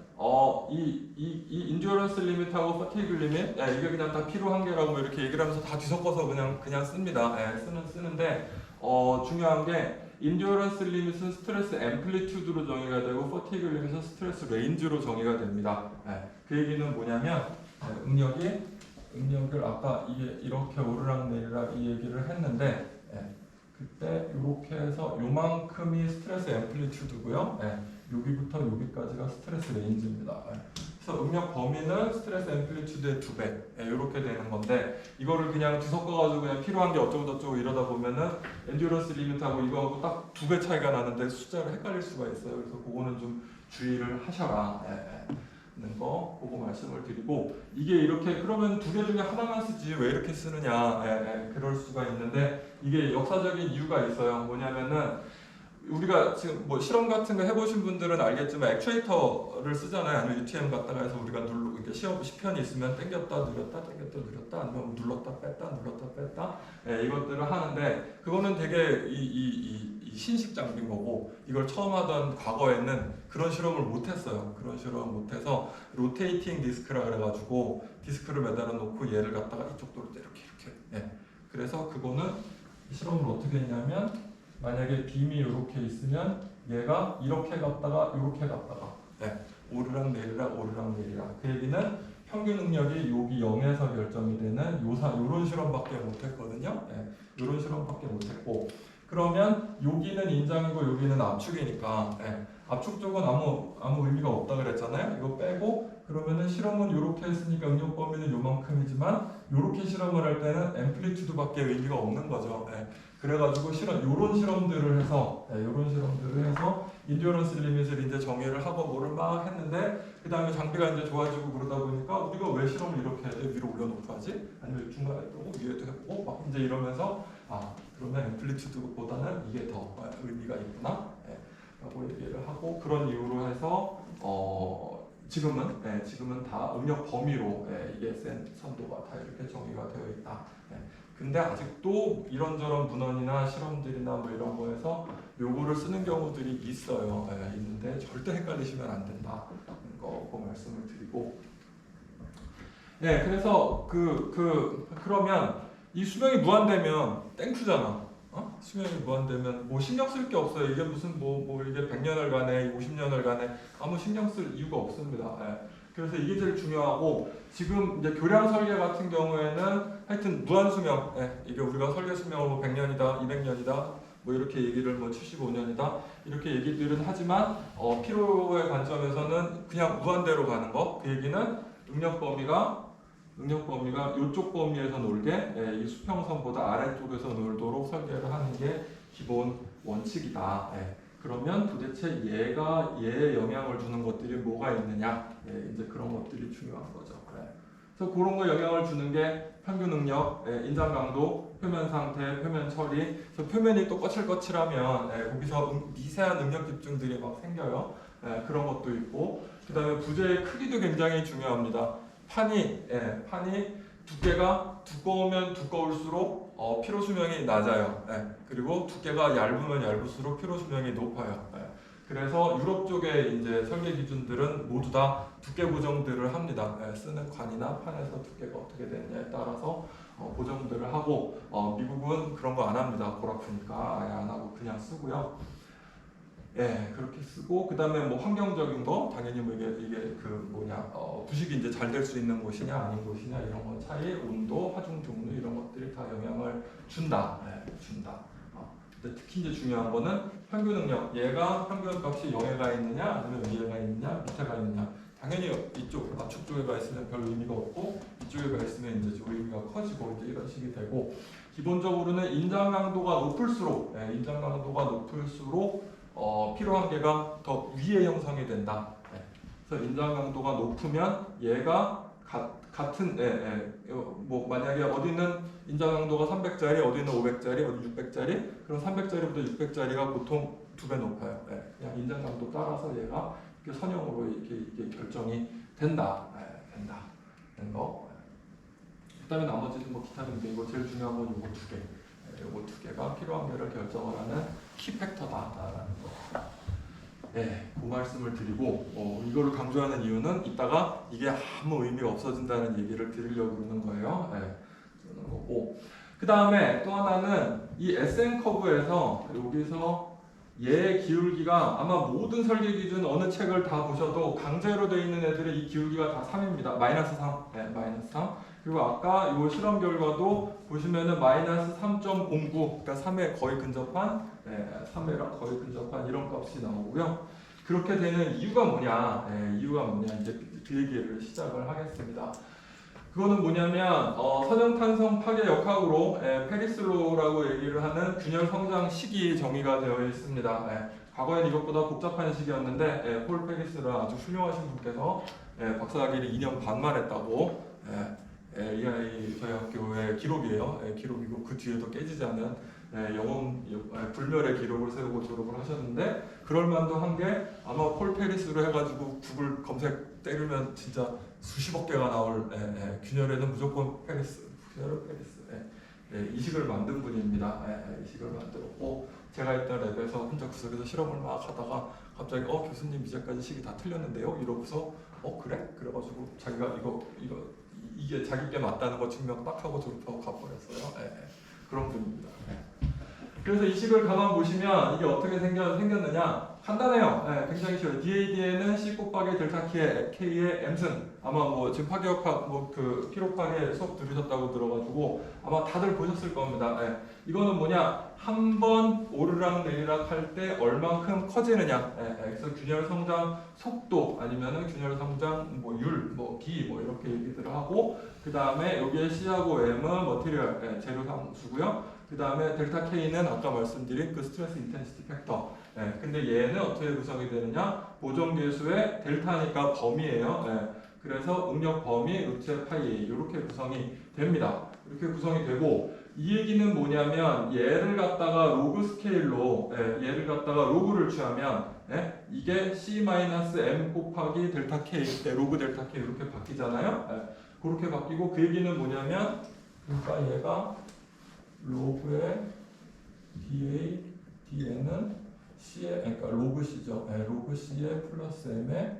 이 인듀어런스 리밋하고 퍼티그 리밋, 이게 그냥 다 필요 한계라고 이렇게 얘기를 하면서 다 뒤섞어서 그냥 씁니다. 쓰는데 중요한 게 인듀어런스 리밋은 스트레스 앰플리튜드로 정의가 되고 퍼티그 리밋은 스트레스 레인지로 정의가 됩니다. 그 얘기는 뭐냐면 응력을 아까 이게 이렇게 오르락내리락 이 얘기를 했는데 그때 이렇게 해서 요만큼이 스트레스 앰플리튜드고요. 여기부터 여기까지가 스트레스 레인지입니다. 그래서 응력 범위는 스트레스 앰플리튜드의 2배 이렇게 되는 건데 이거를 그냥 뒤섞어가지고 그냥 필요한 게 어쩌고 저쩌고 이러다 보면은 엔듀런스 리미트하고 이거하고 딱 2배 차이가 나는데 숫자를 헷갈릴 수가 있어요. 그래서 그거는 좀 주의를 하셔라. 는 거 그거 말씀을 드리고 이게 이렇게 그러면 두 개 중에 하나만 쓰지 왜 이렇게 쓰느냐 그럴 수가 있는데 이게 역사적인 이유가 있어요. 뭐냐면은 우리가 지금 뭐 실험 같은 거 해보신 분들은 알겠지만 액추에이터를 쓰잖아요. 아니면 UTM 갖다가 해서 우리가 이렇게 시편이 있으면 당겼다 누렸다 당겼다 누렸다 아니면 눌렀다 뺐다 눌렀다 뺐다 이것들을 하는데 그거는 되게 이 신식 장비인 거고 이걸 처음 하던 과거에는 그런 실험을 못했어요. 그런 실험을 못해서 로테이팅 디스크라 그래가지고 디스크를 매달아 놓고 얘를 갖다가 이쪽으로 이렇게 그래서 그거는 실험을 어떻게 했냐면 만약에 빔이 이렇게 있으면 얘가 이렇게 갔다가 이렇게 갔다가 오르락 내리락 오르락 내리락 그 얘기는 평균 능력이 여기 0에서 결정이 되는 요런 실험밖에 못했거든요. 요런 실험밖에 못했고 그러면 여기는 인장이고 여기는 압축이니까 압축 쪽은 아무 의미가 없다 그랬잖아요. 이거 빼고 그러면은 실험은 이렇게 했으니까 응용 범위는 요만큼이지만 이렇게 실험을 할 때는 앰플리튜드밖에 의미가 없는 거죠. 그래가지고 요런 실험들을 해서 인듀어런스 리밋을 이제 정의를 하고 뭐를 막 했는데 그 다음에 장비가 이제 좋아지고 그러다 보니까 우리가 왜 실험을 이렇게 해야 돼? 위로 올려놓고 하지? 아니면 중간에 해보고 위에도 해보고 막 이제 이러면서 그러면 앰플리튜드보다는 이게 더 의미가 있구나 라고 얘기를 하고 그런 이유로 해서 지금은 다 응력 범위로 이게 SN 선도가 다 이렇게 정의가 되어 있다. 근데 아직도 이런저런 문헌이나 실험들이나 뭐 이런 거에서 요거를 쓰는 경우들이 있어요. 있는데 절대 헷갈리시면 안 된다는 거 말씀을 드리고 그래서 그러면 이 수명이 무한되면 땡큐잖아. 수명이 무한되면 뭐 신경 쓸 게 없어요. 이게 무슨 뭐 이게 100년을 가네, 50년을 가네 아무 신경 쓸 이유가 없습니다. 그래서 이게 제일 중요하고 지금 이제 교량 설계 같은 경우에는 하여튼 무한 수명, 이게 우리가 설계 수명을 뭐 100년이다, 200년이다, 뭐 이렇게 얘기를 뭐 75년이다 이렇게 얘기들은 하지만 피로의 관점에서는 그냥 무한대로 가는 거. 그 얘기는 응력 범위가 이쪽 범위에서 놀게 이 수평선보다 아래쪽에서 놀도록 설계를 하는 게 기본 원칙이다. 그러면 도대체 얘가 얘에 영향을 주는 것들이 뭐가 있느냐 이제 그런 것들이 중요한 거죠. 그래서 그런 거 영향을 주는 게 평균 능력, 인장 강도, 표면 상태, 표면 처리. 그래서 표면이 또 거칠거칠하면 거기서 미세한 능력 집중들이 막 생겨요. 그런 것도 있고 그 다음에 부재의 크기도 굉장히 중요합니다. 판이 두께가 두꺼우면 두꺼울수록 피로 수명이 낮아요. 그리고 두께가 얇으면 얇을수록 피로 수명이 높아요. 그래서 유럽 쪽의 이제 설계 기준들은 모두 다 두께 보정들을 합니다. 쓰는 관이나 판에서 두께가 어떻게 되느냐에 따라서 보정들을 하고 미국은 그런 거 안 합니다. 골 아프니까 아예 안 하고 그냥 쓰고요. 그렇게 쓰고 그 다음에 뭐 환경적인 거 당연히 뭐 이게 부식이 이제 잘 될 수 있는 곳이냐 아닌 곳이냐 이런 거 차이, 온도, 하중 종류 이런 것들이 다 영향을 준다. 근데 특히 이제 중요한 거는 평균 능력. 얘가 평균 값이 0에 가 있느냐 아니면 위에 가 있느냐 밑에 가 있느냐. 당연히 이쪽 압축 쪽에 가 있으면 별 의미가 없고 이쪽에 가 있으면 이제 좀 의미가 커지고 이제 이런 식이 되고 기본적으로는 인장 강도가 높을수록 피로 한계가 더 위에 형성이 된다. 그래서 인장 강도가 높으면 얘가 같은 뭐 만약에 어디는 인장 강도가 300짜리, 어디는 500짜리, 어디 600짜리, 그럼 300짜리부터 600짜리가 보통 2배 높아요. 그냥 인장 강도 따라서 얘가 이렇게 선형으로 이게 결정이 된다는 거. 그다음에 나머지는 뭐 기타 등등 이거 제일 중요한 건 요거 두 개. 요거 두 개가 피로 한계를 결정을 하는 키 팩터다라는 거. 그 말씀을 드리고 이거를 강조하는 이유는 이따가 이게 아무 의미가 없어진다는 얘기를 드리려고 그러는 거예요. 그러는 거고. 그 다음에 또 하나는 이 SN 커브에서 여기서 얘 기울기가 아마 모든 설계 기준 어느 책을 다 보셔도 강제로 되어 있는 애들은 이 기울기가 다 3입니다. 마이너스 3. 마이너스 3. 그리고 아까 이 실험 결과도 보시면은 마이너스 3.09, 그러니까 3에 거의 근접한, 3회랑 거의 근접한 이런 값이 나오고요. 그렇게 되는 이유가 뭐냐? 이유가 뭐냐? 이제 그 얘기를 시작을 하겠습니다. 그거는 뭐냐면 선형탄성 파괴 역학으로 페리슬로라고 얘기를 하는 균열 성장 시기 정의가 되어 있습니다. 과거엔 이것보다 복잡한 시기였는데 폴 페리스를 아주 훌륭하신 분께서 박사학위를 2년 반만 했다고 EI 저희 학교의 기록이에요. 기록이고 그 뒤에도 깨지지 않은 영혼 불멸의 기록을 세우고 졸업을 하셨는데 그럴 만도 한 게 아마 폴 페리스로 해가지고 구글 검색 때리면 진짜 수십억 개가 나올 균열에는 무조건 페리스, 균열 페리스 이식을 만든 분입니다. 이식을 만들었고 제가 있던 랩에서 혼자 구석에서 실험을 막 하다가 갑자기 교수님 이제까지 식이 다 틀렸는데요? 이러고서 그래? 그래가지고 자기가 이게 자기께 맞다는 거 증명 딱 하고 졸업하고 가버렸어요. 그런 분입니다. 그래서 이 식을 가만 보시면 이게 어떻게 생겼느냐 간단해요. 굉장히 쉬워요. DAD에는 C 곱하기 델타 K의 M승 아마 뭐 지금 파괴역학 그 피로파괴 수업 들으셨다고 들어가지고 아마 다들 보셨을 겁니다. 이거는 뭐냐 한 번 오르락 내리락 할 때 얼만큼 커지느냐 그래서 균열 성장 속도 아니면은 균열 성장 율, 기 이렇게 얘기들을 하고 그 다음에 여기에 C하고 M은 머티리얼 재료 상수고요. 그 다음에 델타 K는 아까 말씀드린 그 스트레스 인텐시티 팩터. 근데 얘는 어떻게 구성이 되느냐? 보정계수의 델타니까 범위예요. 그래서 응력 범위 루트 파이 A 이렇게 구성이 됩니다. 이렇게 구성이 되고 이 얘기는 뭐냐면 얘를 갖다가 로그 스케일로 얘를 갖다가 로그를 취하면 이게 C-M 곱하기 델타 K 로그 델타 K 이렇게 바뀌잖아요. 그렇게 바뀌고 그 얘기는 뭐냐면 그러니까 얘가 로그의 DA, DN은 C의, 그러니까 로그 C죠. 로그 C의 플러스 M의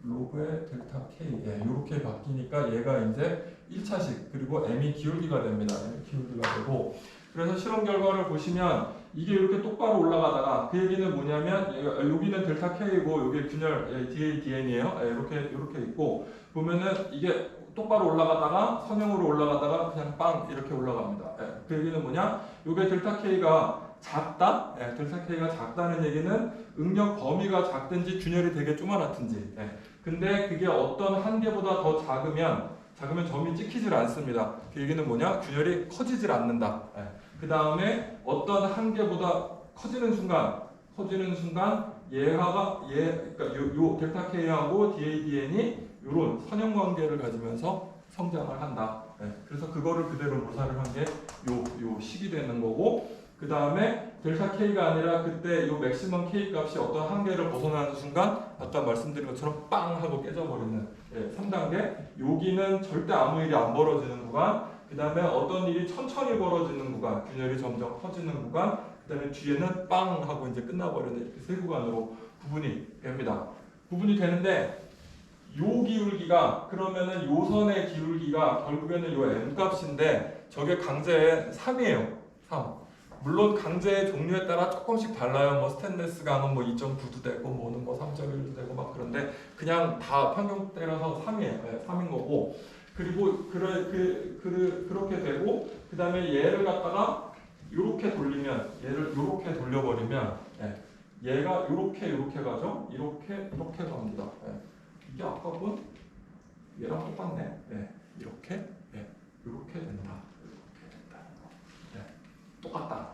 로그의 델타 K 이렇게 바뀌니까 얘가 이제 1차식 그리고 M이 기울기가 됩니다. 기울기가 되고 그래서 실험 결과를 보시면 이게 이렇게 똑바로 올라가다가 그 얘기는 뭐냐면 여기는 델타 K이고 여기 균열 DA, DN이에요. 이렇게 있고 보면은 이게 똑바로 올라가다가 선형으로 올라가다가 그냥 빵 이렇게 올라갑니다. 그 얘기는 뭐냐? 요게 델타 K가 작다? 델타 K가 작다는 얘기는 응력 범위가 작든지 균열이 되게 조그맣든지 근데 그게 어떤 한계보다 더 작으면 점이 찍히질 않습니다. 그 얘기는 뭐냐? 균열이 커지질 않는다. 그 다음에 어떤 한계보다 커지는 순간 그러니까 요 델타 K하고 DADN이 이런 선형 관계를 가지면서 성장을 한다. 그래서 그거를 그대로 묘사를 한 게 요 식이 되는 거고 그 다음에 델타 K가 아니라 그때 요 맥시멈 K 값이 어떤 한계를 벗어나는 순간 아까 말씀드린 것처럼 빵 하고 깨져버리는 3단계 여기는 절대 아무 일이 안 벌어지는 구간 그 다음에 어떤 일이 천천히 벌어지는 구간 균열이 점점 커지는 구간 그 다음에 뒤에는 빵 하고 이제 끝나버리는 이렇게 세 구간으로 구분이 됩니다. 구분이 되는데 요 기울기가 그러면은 요 선의 기울기가 결국에는 요 M 값인데 저게 강제의 3이에요. 3. 물론 강제의 종류에 따라 조금씩 달라요. 뭐 스테인레스 강은 뭐 2.9도 되고 뭐는 뭐 3.1도 되고 막 그런데 그냥 다 평균 때려서 3이에요. 3인 거고 그리고 그렇게 되고 그 다음에 얘를 갖다가 요렇게 돌리면 얘를 요렇게 돌려버리면 얘가 요렇게 가죠. 이렇게 갑니다. 이게 아까 본 얘랑 똑같네. 이렇게 된다. 똑같다.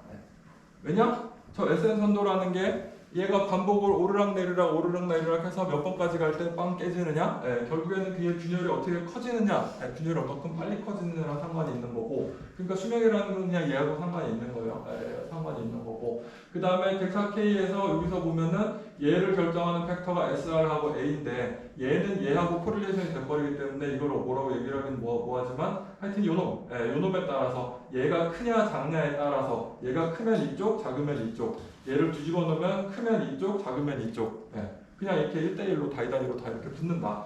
왜냐? 저 SN 선도라는 게 얘가 반복을 오르락 내리락 해서 몇 번까지 갈 때 빵 깨지느냐? 결국에는 그게 균열이 어떻게 커지느냐? 균열이 얼마큼 빨리 커지느냐랑 상관이 있는 거고 그러니까 수명이라는 건 그냥 얘하고 상관이 있는 거예요. 상관이 있는 거고 그 다음에 델타 K에서 여기서 보면은 얘를 결정하는 팩터가 SR하고 A인데 얘는 얘하고 코릴레이션이 돼버리기 때문에 이걸 뭐라고 얘기를 하긴 뭐하지만 하여튼 요놈에 따라서 얘가 크냐 작냐에 따라서 얘가 크면 이쪽 작으면 이쪽 얘를 뒤집어 놓으면 크면 이쪽 작으면 이쪽 그냥 이렇게 1대1로 다이다이로 다 이렇게 붙는다.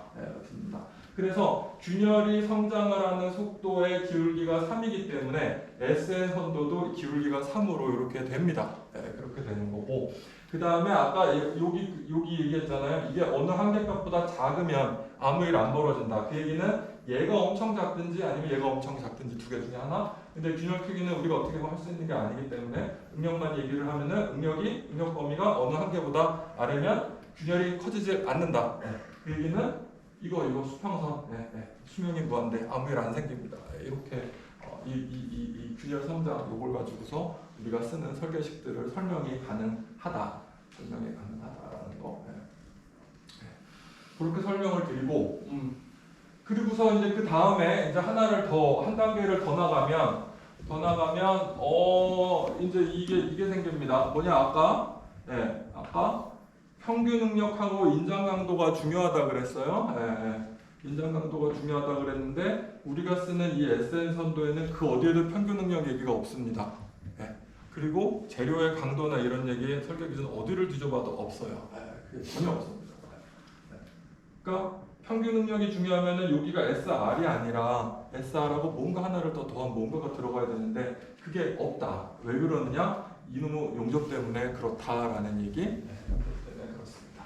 그래서 균열이 성장을 하는 속도의 기울기가 3이기 때문에 SN 선도도 기울기가 3으로 이렇게 됩니다. 그렇게 되는 거고 그 다음에 아까 여기 얘기했잖아요. 이게 어느 한계값보다 작으면 아무 일 안 벌어진다. 그 얘기는 얘가 엄청 작든지 아니면 얘가 엄청 작든지 두 개 중에 하나. 근데 균열 크기는 우리가 어떻게 할 수 있는 게 아니기 때문에 응력만 얘기를 하면은 응력 범위가 어느 한계보다 아래면 균열이 커지지 않는다. 그 얘기는 이거 수평선 수명이 무한대 아무 일 안 생깁니다. 이렇게 이 균열 성장 요걸 가지고서 우리가 쓰는 설계식들을 설명이 가능하다라는 거. 그렇게 설명을 드리고 그리고서 이제 그 다음에 이제 한 단계를 더 나가면 이제 이게 생깁니다. 뭐냐 아까 평균 능력하고 인장 강도가 중요하다 그랬어요. 인장 강도가 중요하다 그랬는데 우리가 쓰는 이 SN 선도에는 그 어디에도 평균 능력 얘기가 없습니다. 그리고 재료의 강도나 이런 얘기 설계 기준 어디를 뒤져봐도 없어요. 그게 전혀 없습니다. 그러니까 평균 능력이 중요하면은 여기가 SR이 아니라 SR하고 뭔가 하나를 더 더한 뭔가가 들어가야 되는데 그게 없다. 왜 그러느냐? 이놈의 용접 때문에 그렇다라는 얘기. 용접 때문에 그렇습니다.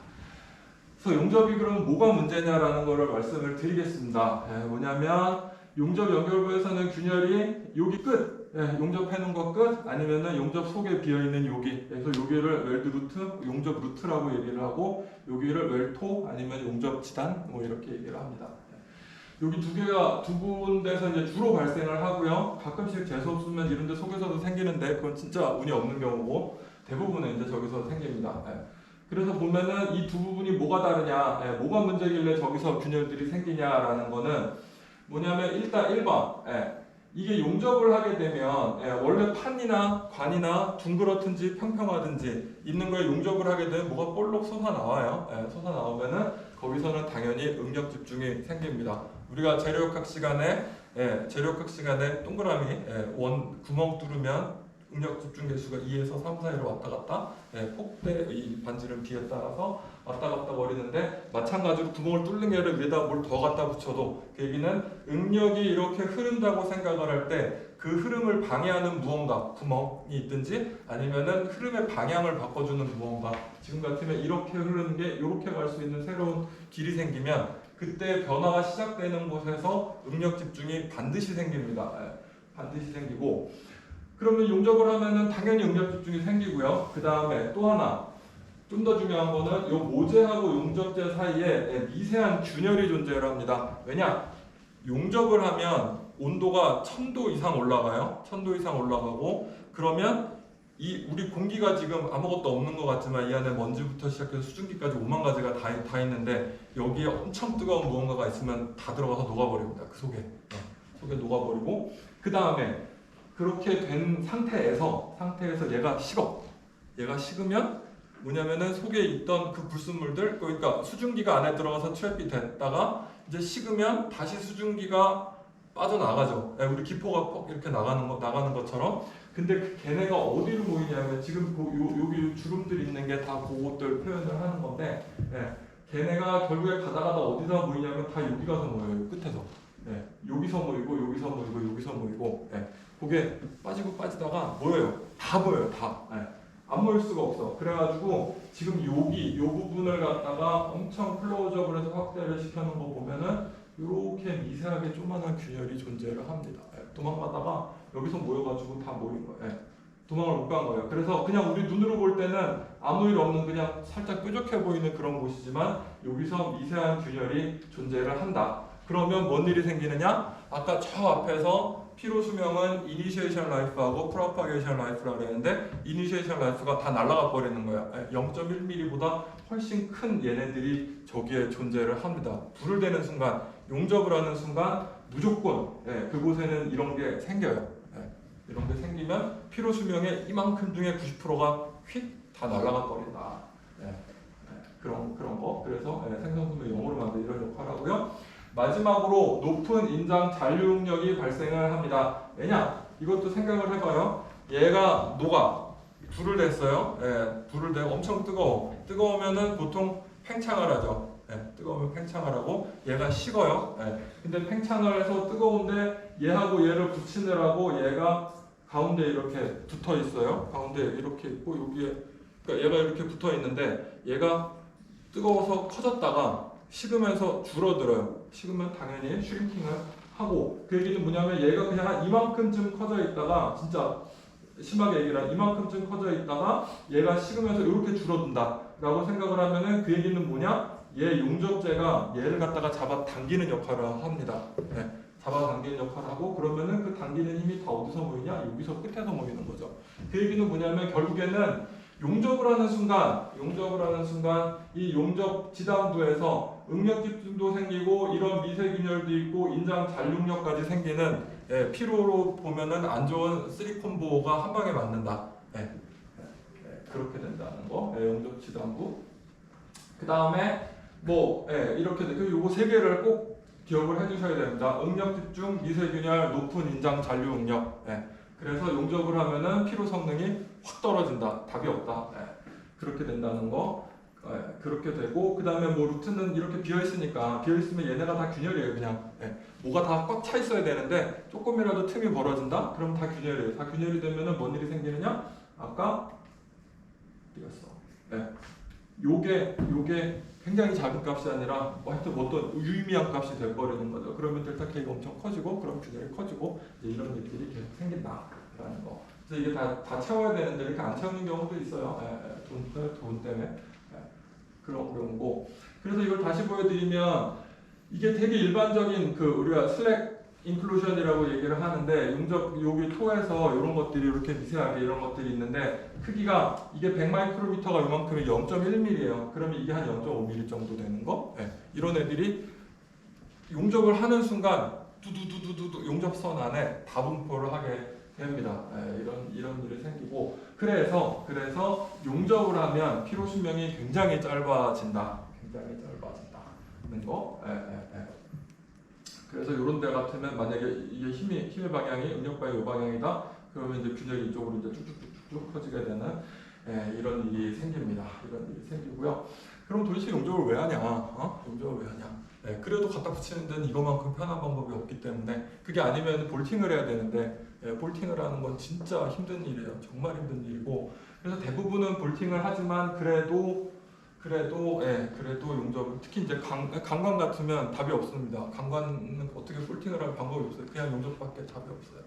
그래서 용접이 그럼 뭐가 문제냐라는 거를 말씀을 드리겠습니다. 뭐냐면 용접 연결부에서는 균열이 여기 끝. 용접해 놓은 거 끝 아니면은 용접 속에 비어 있는 여기. 그래서 여기를 웰드 루트, 용접 루트라고 얘기를 하고 여기를 웰토 아니면 용접 지단 뭐 이렇게 얘기를 합니다. 여기 두 군데서 이제 주로 발생을 하고요. 가끔씩 재수 없으면 이런 데 속에서도 생기는데 그건 진짜 운이 없는 경우고 대부분은 이제 저기서 생깁니다. 그래서 보면은 이 두 부분이 뭐가 다르냐, 뭐가 문제길래 저기서 균열들이 생기냐라는 거는 뭐냐면 일단 1번 이게 용접을 하게 되면 원래 판이나 관이나 둥그렇든지 평평하든지 있는 거에 용접을 하게 되면 뭐가 볼록 솟아나와요. 솟아나오면은 거기서는 당연히 응력 집중이 생깁니다. 우리가 재료역학 시간에 동그라미 원 구멍 뚫으면 응력 집중 개수가 2에서 3 사이로 왔다 갔다 폭대 이 반지름 B에 따라서 왔다 갔다 거리는데 마찬가지로 구멍을 뚫는 게 아니라 위에다 뭘 더 갖다 붙여도 그 얘기는 응력이 이렇게 흐른다고 생각을 할 때 그 흐름을 방해하는 무언가 구멍이 있든지 아니면은 흐름의 방향을 바꿔주는 무언가 지금 같으면 이렇게 흐르는 게 이렇게 갈 수 있는 새로운 길이 생기면 그때 변화가 시작되는 곳에서 응력 집중이 반드시 생깁니다. 반드시 생기고 그러면 용접을 하면은 당연히 응력 집중이 생기고요. 그 다음에 또 하나 좀 더 중요한 거는 이 모재하고 용접재 사이에 미세한 균열이 존재를 합니다. 왜냐? 용접을 하면 온도가 1000도 이상 올라가요. 1000도 이상 올라가고 그러면 우리 공기가 지금 아무것도 없는 것 같지만 이 안에 먼지부터 시작해서 수증기까지 5만 가지가 다 있는데 여기에 엄청 뜨거운 무언가가 있으면 다 들어가서 녹아버립니다. 그 속에 녹아버리고 그 다음에 그렇게 된 상태에서 얘가 식으면 뭐냐면은 속에 있던 그 불순물들 그러니까 수증기가 안에 들어가서 트랩이 됐다가 이제 식으면 다시 수증기가 빠져나가죠. 우리 기포가 퍽 이렇게 나가는 것처럼. 근데 그 걔네가 어디로 모이냐면 지금 여기 주름들 있는 게 다 그것들 표현을 하는 건데 걔네가 결국에 가다가 어디다 모이냐면 다 여기 가서 모여요. 끝에서. 여기서 모이고 그게 빠지다가 모여요. 다 모여요. 다. 안 모일 수가 없어. 그래가지고 지금 요 부분을 갖다가 엄청 클로즈업을 해서 확대를 시켜놓은 거 보면은 이렇게 미세하게 조그만한 균열이 존재를 합니다. 도망가다가 여기서 모여가지고 다 모인 거예요. 도망을 못 간 거예요. 그래서 그냥 우리 눈으로 볼 때는 아무 일 없는 그냥 살짝 뾰족해 보이는 그런 곳이지만 여기서 미세한 균열이 존재를 한다. 그러면 뭔 일이 생기느냐? 아까 저 앞에서 피로 수명은 이니시에이션 라이프하고 프로파게이션 라이프라고 그랬는데 이니시에이션 라이프가 다 날아가 버리는 거야. 0.1mm보다 훨씬 큰 얘네들이 저기에 존재를 합니다. 불을 대는 순간, 용접을 하는 순간 무조건 그곳에는 이런 게 생겨요. 이런 게 생기면 피로 수명의 이만큼 중에 90%가 휙 다 날아가 버린다. 그런 거. 그래서 생성분을 0으로 만든 이런 역할을 하고요. 마지막으로 높은 인장 잔류 응력이 발생을 합니다. 왜냐? 이것도 생각을 해봐요. 얘가 녹아. 불을 댔어요. 불을 대고 엄청 뜨거우면은 보통 팽창을 하죠. 뜨거우면 팽창을 하고 얘가 식어요. 근데 팽창을 해서 뜨거운데 얘하고 얘를 붙이느라고 얘가 가운데 이렇게 붙어 있어요. 가운데 이렇게 있고 여기에 그러니까 얘가 이렇게 붙어 있는데 얘가 뜨거워서 커졌다가 식으면서 줄어들어요. 식으면 당연히 슈링킹을 하고 그 얘기는 뭐냐면 얘가 그냥 한 이만큼쯤 커져 있다가 진짜 심하게 얘기를 하면 이만큼쯤 커져 있다가 얘가 식으면서 이렇게 줄어든다. 라고 생각을 하면은 그 얘기는 뭐냐? 얘 용접제가 얘를 갖다가 잡아당기는 역할을 합니다. 네, 잡아당기는 역할을 하고 그러면은 그 당기는 힘이 다 어디서 모이냐? 여기서 끝에서 모이는 거죠. 그 얘기는 뭐냐면 결국에는 용접을 하는 순간 이 용접 지단부에서 응력 집중도 생기고 이런 미세균열도 있고 인장 잔류력까지 생기는 피로로 보면은 안 좋은 쓰리콤보가 한 방에 맞는다. 그렇게 된다는 거. 용접 지단부. 그 다음에 이렇게 그리고 요거 세 개를 꼭 기억을 해주셔야 됩니다. 응력 집중, 미세균열, 높은 인장 잔류 응력. 그래서 용접을 하면은 피로 성능이 확 떨어진다. 답이 없다. 그렇게 된다는 거. 그렇게 되고 그 다음에 루트는 이렇게 비어 있으니까 비어 있으면 얘네가 다 균열이에요. 그냥 뭐가 다 꽉 차 있어야 되는데 조금이라도 틈이 벌어진다. 그럼 다 균열이에요. 다 균열이 되면은 뭔 일이 생기느냐? 아까 띄었어. 요게 굉장히 작은 값이 아니라 하여튼 어떤 유의미한 값이 돼버리는 거죠. 그러면 델타 K가 엄청 커지고 그럼 균열이 커지고 이제 이런 일들이 계속 생긴다라는 거. 그래서 이게 다 채워야 되는데 이렇게 안 채우는 경우도 있어요. 돈 때문에 그런 경우고. 그래서 이걸 다시 보여드리면 이게 되게 일반적인 우리가 슬랙 인클루전이라고 얘기를 하는데 용접 여기 토에서 이런 것들이 이렇게 미세하게 이런 것들이 있는데 크기가 이게 100마이크로미터가 이만큼이 0.1mm예요. 그러면 이게 한 0.5mm 정도 되는 거. 이런 애들이 용접을 하는 순간 두두두두두 용접선 안에 다분포를 하게 됩니다. 이런 일이 생기고 그래서 용접을 하면 피로 수명이 굉장히 짧아진다. 는 거. 그래서 이런 데 같으면 만약에 이게 힘의 방향이 응력방이 이 방향이다. 그러면 이제 균열이 이쪽으로 이제 쭉쭉쭉쭉 커지게 되는 이런 일이 생깁니다. 이런 일이 생기고요. 그럼 도대체 용접을 왜 하냐? 용접을 왜 하냐? 그래도 갖다 붙이는 데는 이거만큼 편한 방법이 없기 때문에 그게 아니면 볼팅을 해야 되는데 볼팅을 하는 건 진짜 힘든 일이에요. 정말 힘든 일이고 그래서 대부분은 볼팅을 하지만 그래도 용접 특히 이제 강관 같으면 답이 없습니다. 강관은 어떻게 볼팅을 할 방법이 없어요. 그냥 용접밖에 답이 없어요.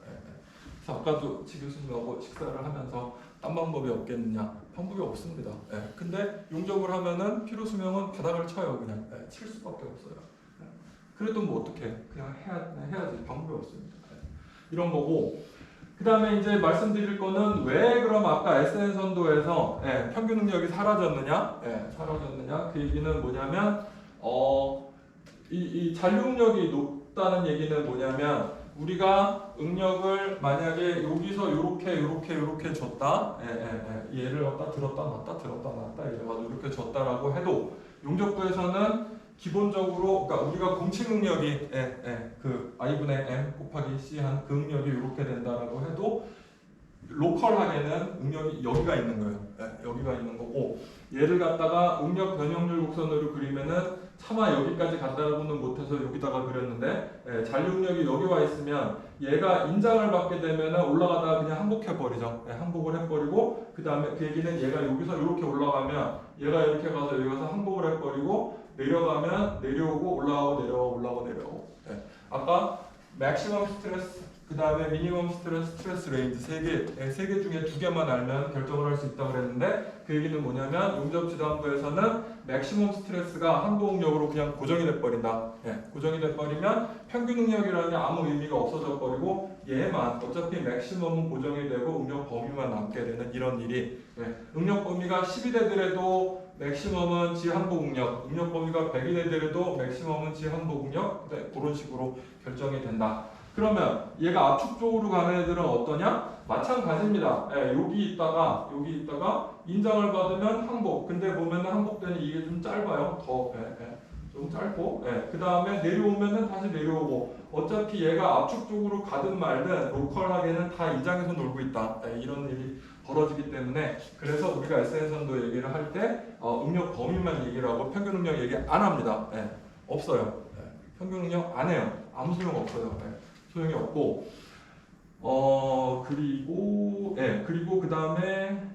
그래서 아까도 지 교수님하고 식사를 하면서 딴 방법이 없겠느냐? 방법이 없습니다. 근데 용접을 하면은 피로 수명은 바닥을 쳐요. 그냥 칠 수밖에 없어요. 그래도 뭐 어떻게 그냥 해야지 방법이 없습니다. 이런 거고. 그 다음에 이제 말씀드릴 거는 왜 그럼 아까 SN 선도에서 평균 응력이 사라졌느냐? 사라졌느냐? 그 얘기는 뭐냐면 이 잔류 응력이 높다는 얘기는 뭐냐면 우리가 응력을 만약에 여기서 요렇게 줬다. 얘를 갖다 들었다 놨다 이래가지고 이렇게 줬다라고 해도 용접부에서는 기본적으로 그러니까 우리가 공칭 응력이 그 I분의 M 곱하기 C 한 그 응력이 이렇게 된다라고 해도 로컬하게는 응력이 여기가 있는 거예요. 여기가 있는 거고 얘를 갖다가 응력 변형률 곡선으로 그리면은 차마 여기까지 갖다라고는 못해서 여기다가 그렸는데 잔류 응력이 여기 와 있으면 얘가 인장을 받게 되면은 올라가다가 그냥 항복해 버리죠. 항복을 해버리고 그 다음에 그 얘기는 얘가 여기서 이렇게 올라가면 얘가 이렇게 가서 여기 가서 항복을 해버리고 내려가면 내려오고 올라가고 내려오고 아까 맥시멈 스트레스 그 다음에 미니멈 스트레스 레인지 세 개 중에 2개만 알면 결정을 할 수 있다고 그랬는데 그 얘기는 뭐냐면 용접 지단부에서는 맥시멈 스트레스가 항복 응력으로 그냥 고정이 돼버린다. 고정이 돼버리면 평균 응력이라는 게 아무 의미가 없어져 버리고 얘만 어차피 맥시멈은 고정이 되고 응력 범위만 남게 되는 이런 일이 응력 범위가 10이 되더라도 맥시멈은 지항복 응력, 응력 범위가 100이 되더라도 맥시멈은 지항복 응력 그런 식으로 결정이 된다. 그러면 얘가 압축 쪽으로 가는 애들은 어떠냐? 마찬가지입니다. 여기 있다가 인장을 받으면 항복. 근데 보면은 항복 때는 이게 좀 짧아요. 좀 짧고. 그 다음에 내려오면은 다시 내려오고. 어차피 얘가 압축 쪽으로 가든 말든 로컬하게는 다 인장에서 놀고 있다. 이런 일이 벌어지기 때문에 그래서 우리가 SN 선도 얘기를 할 때 응력 범위만 얘기를 하고 평균 응력 얘기 안 합니다. 없어요. 평균 응력 안 해요. 아무 소용 없어요. 소용이 없고 그리고 그 다음에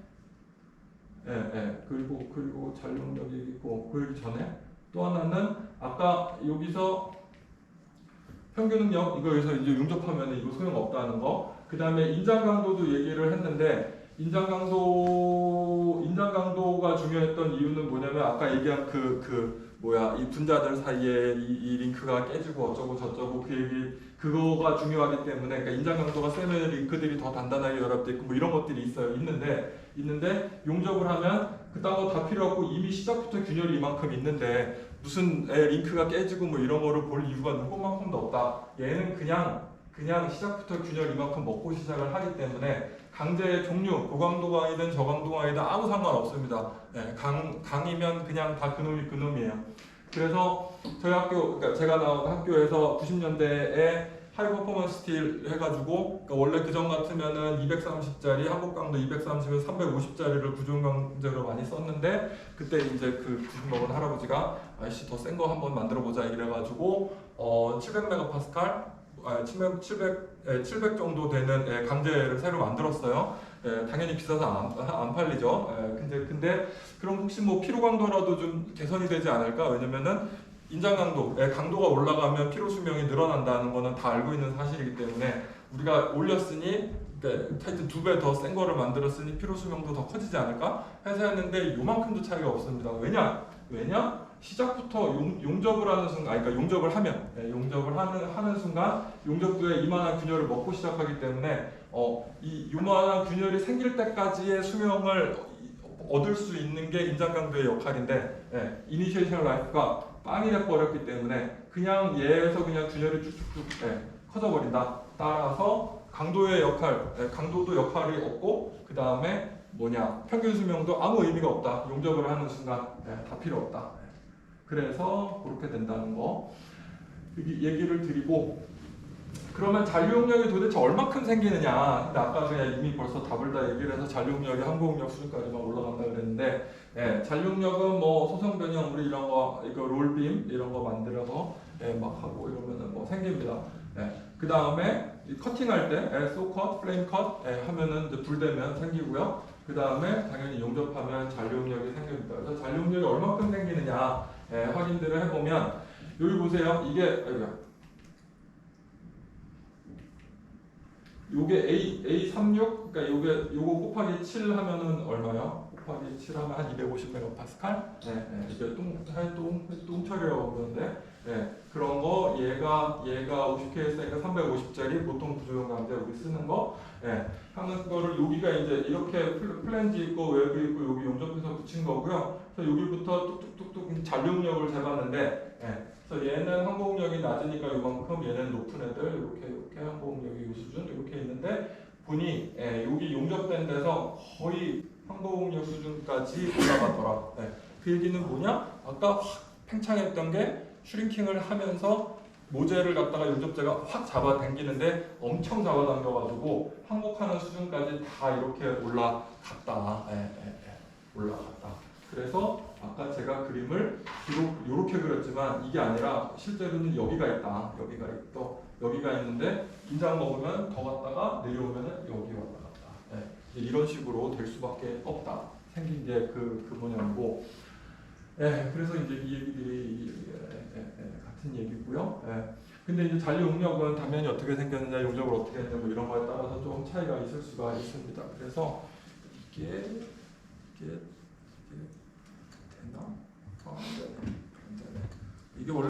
그리고 잔류력이 있고 그러기 전에 또 하나는 아까 여기서 평균 응력 이거에서 이제 용접하면 이거 소용 없다는 거. 그 다음에 인장 강도도 얘기를 했는데 인장 강도가 중요했던 이유는 뭐냐면 아까 얘기한 이 분자들 사이에 이 링크가 깨지고 어쩌고 저쩌고 그 얘기 그거가 중요하기 때문에 그러니까 인장 강도가 세면 링크들이 더 단단하게 결합돼 있고 뭐 이런 것들이 있는데 용접을 하면 그딴 거 다 필요 없고 이미 시작부터 균열이 이만큼 있는데 무슨 링크가 깨지고 뭐 이런 거를 볼 이유가 조금만큼도 없다. 얘는 그냥 시작부터 균열 이만큼 먹고 시작을 하기 때문에 강제의 종류, 고강도 강이든 저강도 강이든 아무 상관없습니다. 강이면 그냥 다 그놈이에요. 그래서 저희 학교, 그러니까 제가 나온 학교에서 90년대에 하이 퍼포먼스 스틸 해가지고 그러니까 원래 그전 같으면은 230짜리 한국 강도 230에서 350짜리를 구조용 강제로 많이 썼는데 그때 이제 그 구십 먹은 할아버지가 아이씨 더 센 거 한번 만들어 보자 이래가지고 700메가파스칼 700 정도 되는 강제를 새로 만들었어요. 당연히 비싸서 안 팔리죠. 근데 그럼 혹시 뭐 피로 강도라도 좀 개선이 되지 않을까? 왜냐면은 인장 강도가 올라가면 피로 수명이 늘어난다는 거는 다 알고 있는 사실이기 때문에 우리가 올렸으니 하여튼 2배 더 센 거를 만들었으니 피로 수명도 더 커지지 않을까 해서 했는데 요만큼도 차이가 없습니다. 왜냐? 시작부터 용접을 하는 순간, 그러니까 용접을 하는 순간 용접부에 이만한 균열을 먹고 시작하기 때문에 이 요만한 균열이 생길 때까지의 수명을 얻을 수 있는 게 인장 강도의 역할인데 이니시에이션 라이프가 빵이 돼버렸기 때문에 그냥 얘에서 그냥 균열이 쭉쭉쭉 커져버린다. 따라서 강도도 역할이 없고 그 다음에 평균 수명도 아무 의미가 없다. 용접을 하는 순간 다 필요 없다. 그래서 그렇게 된다는 거 얘기를 드리고 그러면 잔류용력이 도대체 얼마큼 생기느냐. 근데 아까 그냥 이미 벌써 답을 다 얘기를 해서 잔류용력이 항공용력 수준까지만 올라간다 그랬는데 잔류용력은 뭐 소성 변형 우리 이런 거 이거 롤빔 이런 거 만들어서 막 하고 이러면은 뭐 생깁니다. 그 다음에 커팅할 때 소컷, 플레임 컷 하면은 이제 불되면 생기고요. 그 다음에 당연히 용접하면 잔류용력이 생깁니다. 그래서 잔류용력이 얼마큼 생기느냐 확인들을 해보면 여기 보세요. 요게 A36 그러니까 요거 곱하기 7 하면은 얼마요? 곱하기 7 하면 한 250메가파스칼? 이게 똥처리라고 그러는데 그런 거 얘가 50K였으니까 350짜리 보통 구조용 강제 우리 쓰는 거 하는 거를 여기가 이제 이렇게 플랜지 있고 외부 있고 여기 용접해서 붙인 거고요. 그래서 여기부터 뚝뚝뚝뚝 잔류용력을 재봤는데 그래서 얘는 항공력이 낮으니까 이만큼 얘는 높은 애들 이렇게 항공력이 이 수준 이렇게 있는데 보니 여기 용접된 데서 거의 항공력 수준까지 올라가더라. 그 얘기는 뭐냐? 아까 확 팽창했던 게 슈링킹을 하면서 모재를 갖다가 용접제가 확 잡아당기는데 엄청 잡아당겨가지고 항복하는 수준까지 다 이렇게 올라갔다. 올라갔다. 그래서 아까 제가 그림을 이렇게 그렸지만 이게 아니라 실제로는 여기가 있다. 여기가 있는데 인장 먹으면 더 갔다가 내려오면은 여기 왔다 갔다. 이런 식으로 될 수밖에 없다. 생긴 게 그 모양이고. 그래서 이제 이 얘기들이 같은 얘기고요. 근데 이제 잔류용력은 당연히 어떻게 생겼느냐, 용접을 어떻게 했느냐 뭐 이런 거에 따라서 좀 차이가 있을 수가 있습니다. 그래서 이게 되나? 안 되네. 이게 원래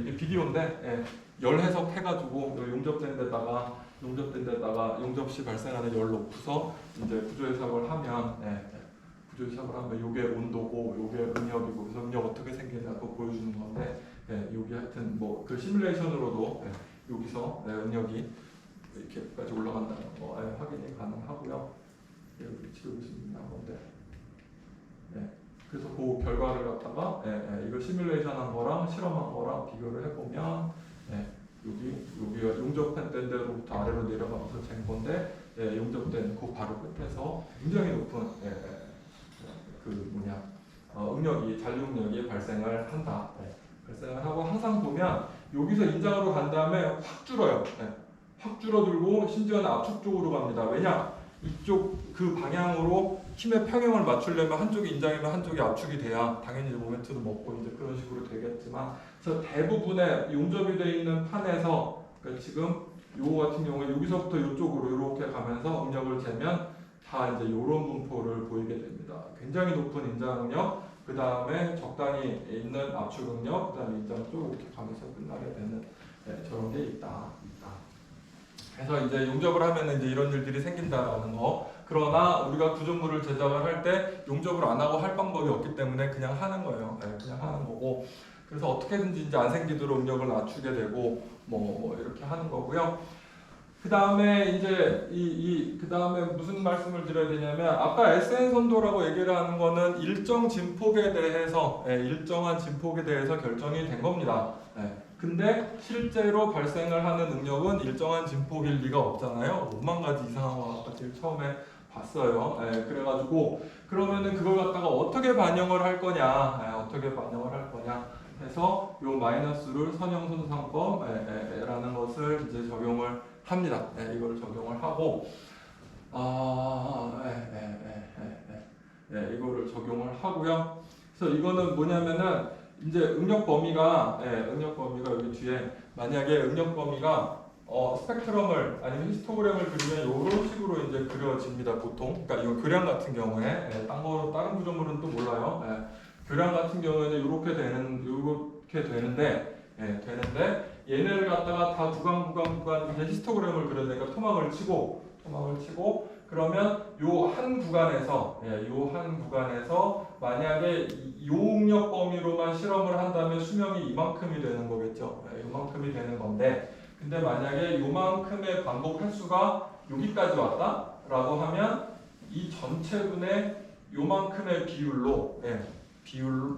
이게 비디오인데 열 해석해가지고 용접된 데다가 용접 시 발생하는 열 놓고서 이제 구조 해석을 하면 요게 온도고 요게 응력이고 그래서 응력 어떻게 생기냐 그거 보여주는 건데 여기 하여튼 뭐 그 시뮬레이션으로도 여기서 응력이 이렇게까지 올라간다는 거 확인이 가능하고요. 여기 지금 있는 건데 그래서 그 결과를 갖다가 이거 시뮬레이션한 거랑 실험한 거랑 비교를 해보면 여기가 용접된 데로부터 아래로 내려가면서 잰 건데 용접된 그 바로 끝에서 굉장히 높은 응력이 잔류응력이 발생을 한다. 발생을 하고 항상 보면 여기서 인장으로 간 다음에 확 줄어요. 확 줄어들고 심지어는 압축 쪽으로 갑니다. 왜냐? 이쪽 그 방향으로 힘의 평형을 맞추려면 한쪽이 인장이면 한쪽이 압축이 돼야 당연히 모멘트도 먹고 이제 그런 식으로 되겠지만 그래서 대부분의 용접이 되어 있는 판에서 그러니까 지금 요거 같은 경우에 여기서부터 이쪽으로 이렇게 가면서 응력을 재면 다 이제 이런 분포를 보이게 됩니다. 굉장히 높은 인장 응력, 그 다음에 적당히 있는 압축 응력, 그 다음에 인장 쭉 이렇게 가면서 끝나게 되는 저런 게 있다. 그래서 이제 용접을 하면 이제 이런 일들이 생긴다라는 거. 그러나 우리가 구조물을 제작을 할 때 용접을 안 하고 할 방법이 없기 때문에 그냥 하는 거예요. 그냥 하는 거고. 그래서 어떻게든지 이제 안 생기도록 응력을 낮추게 되고 뭐 이렇게 하는 거고요. 그 다음에 이제 그 다음에 무슨 말씀을 드려야 되냐면 아까 SN 선도라고 얘기를 하는 거는 일정 진폭에 대해서 일정한 진폭에 대해서 결정이 된 겁니다. 근데 실제로 발생을 하는 능력은 일정한 진폭일 리가 없잖아요. 5만 가지 이상한 거 아까 제일 처음에 봤어요. 그래가지고 그러면은 그걸 갖다가 어떻게 반영을 할 거냐, 어떻게 반영을 할 거냐 해서 요 마이너스를 선형손상법라는 것을 이제 적용을 합니다. 이걸 적용을 하고 이거를 적용을 하고요. 그래서 이거는 뭐냐면은 이제 응력 범위가 여기 뒤에 만약에 응력 범위가 스펙트럼을 아니면 히스토그램을 그리면 이런 식으로 이제 그려집니다. 보통. 그러니까 이거 교량 같은 경우에 다른 구조물은 또 몰라요. 교량 같은 경우에는 이렇게 되는데 얘네를 갖다가 다 구간 이제 히스토그램을 그려내니까 토막을 치고 그러면 요 한 구간에서 만약에 요 응력 범위로만 실험을 한다면 수명이 이만큼이 되는 거겠죠. 이만큼이 되는 건데 근데 만약에 요만큼의 반복 횟수가 여기까지 왔다라고 하면 이 전체분의 요만큼의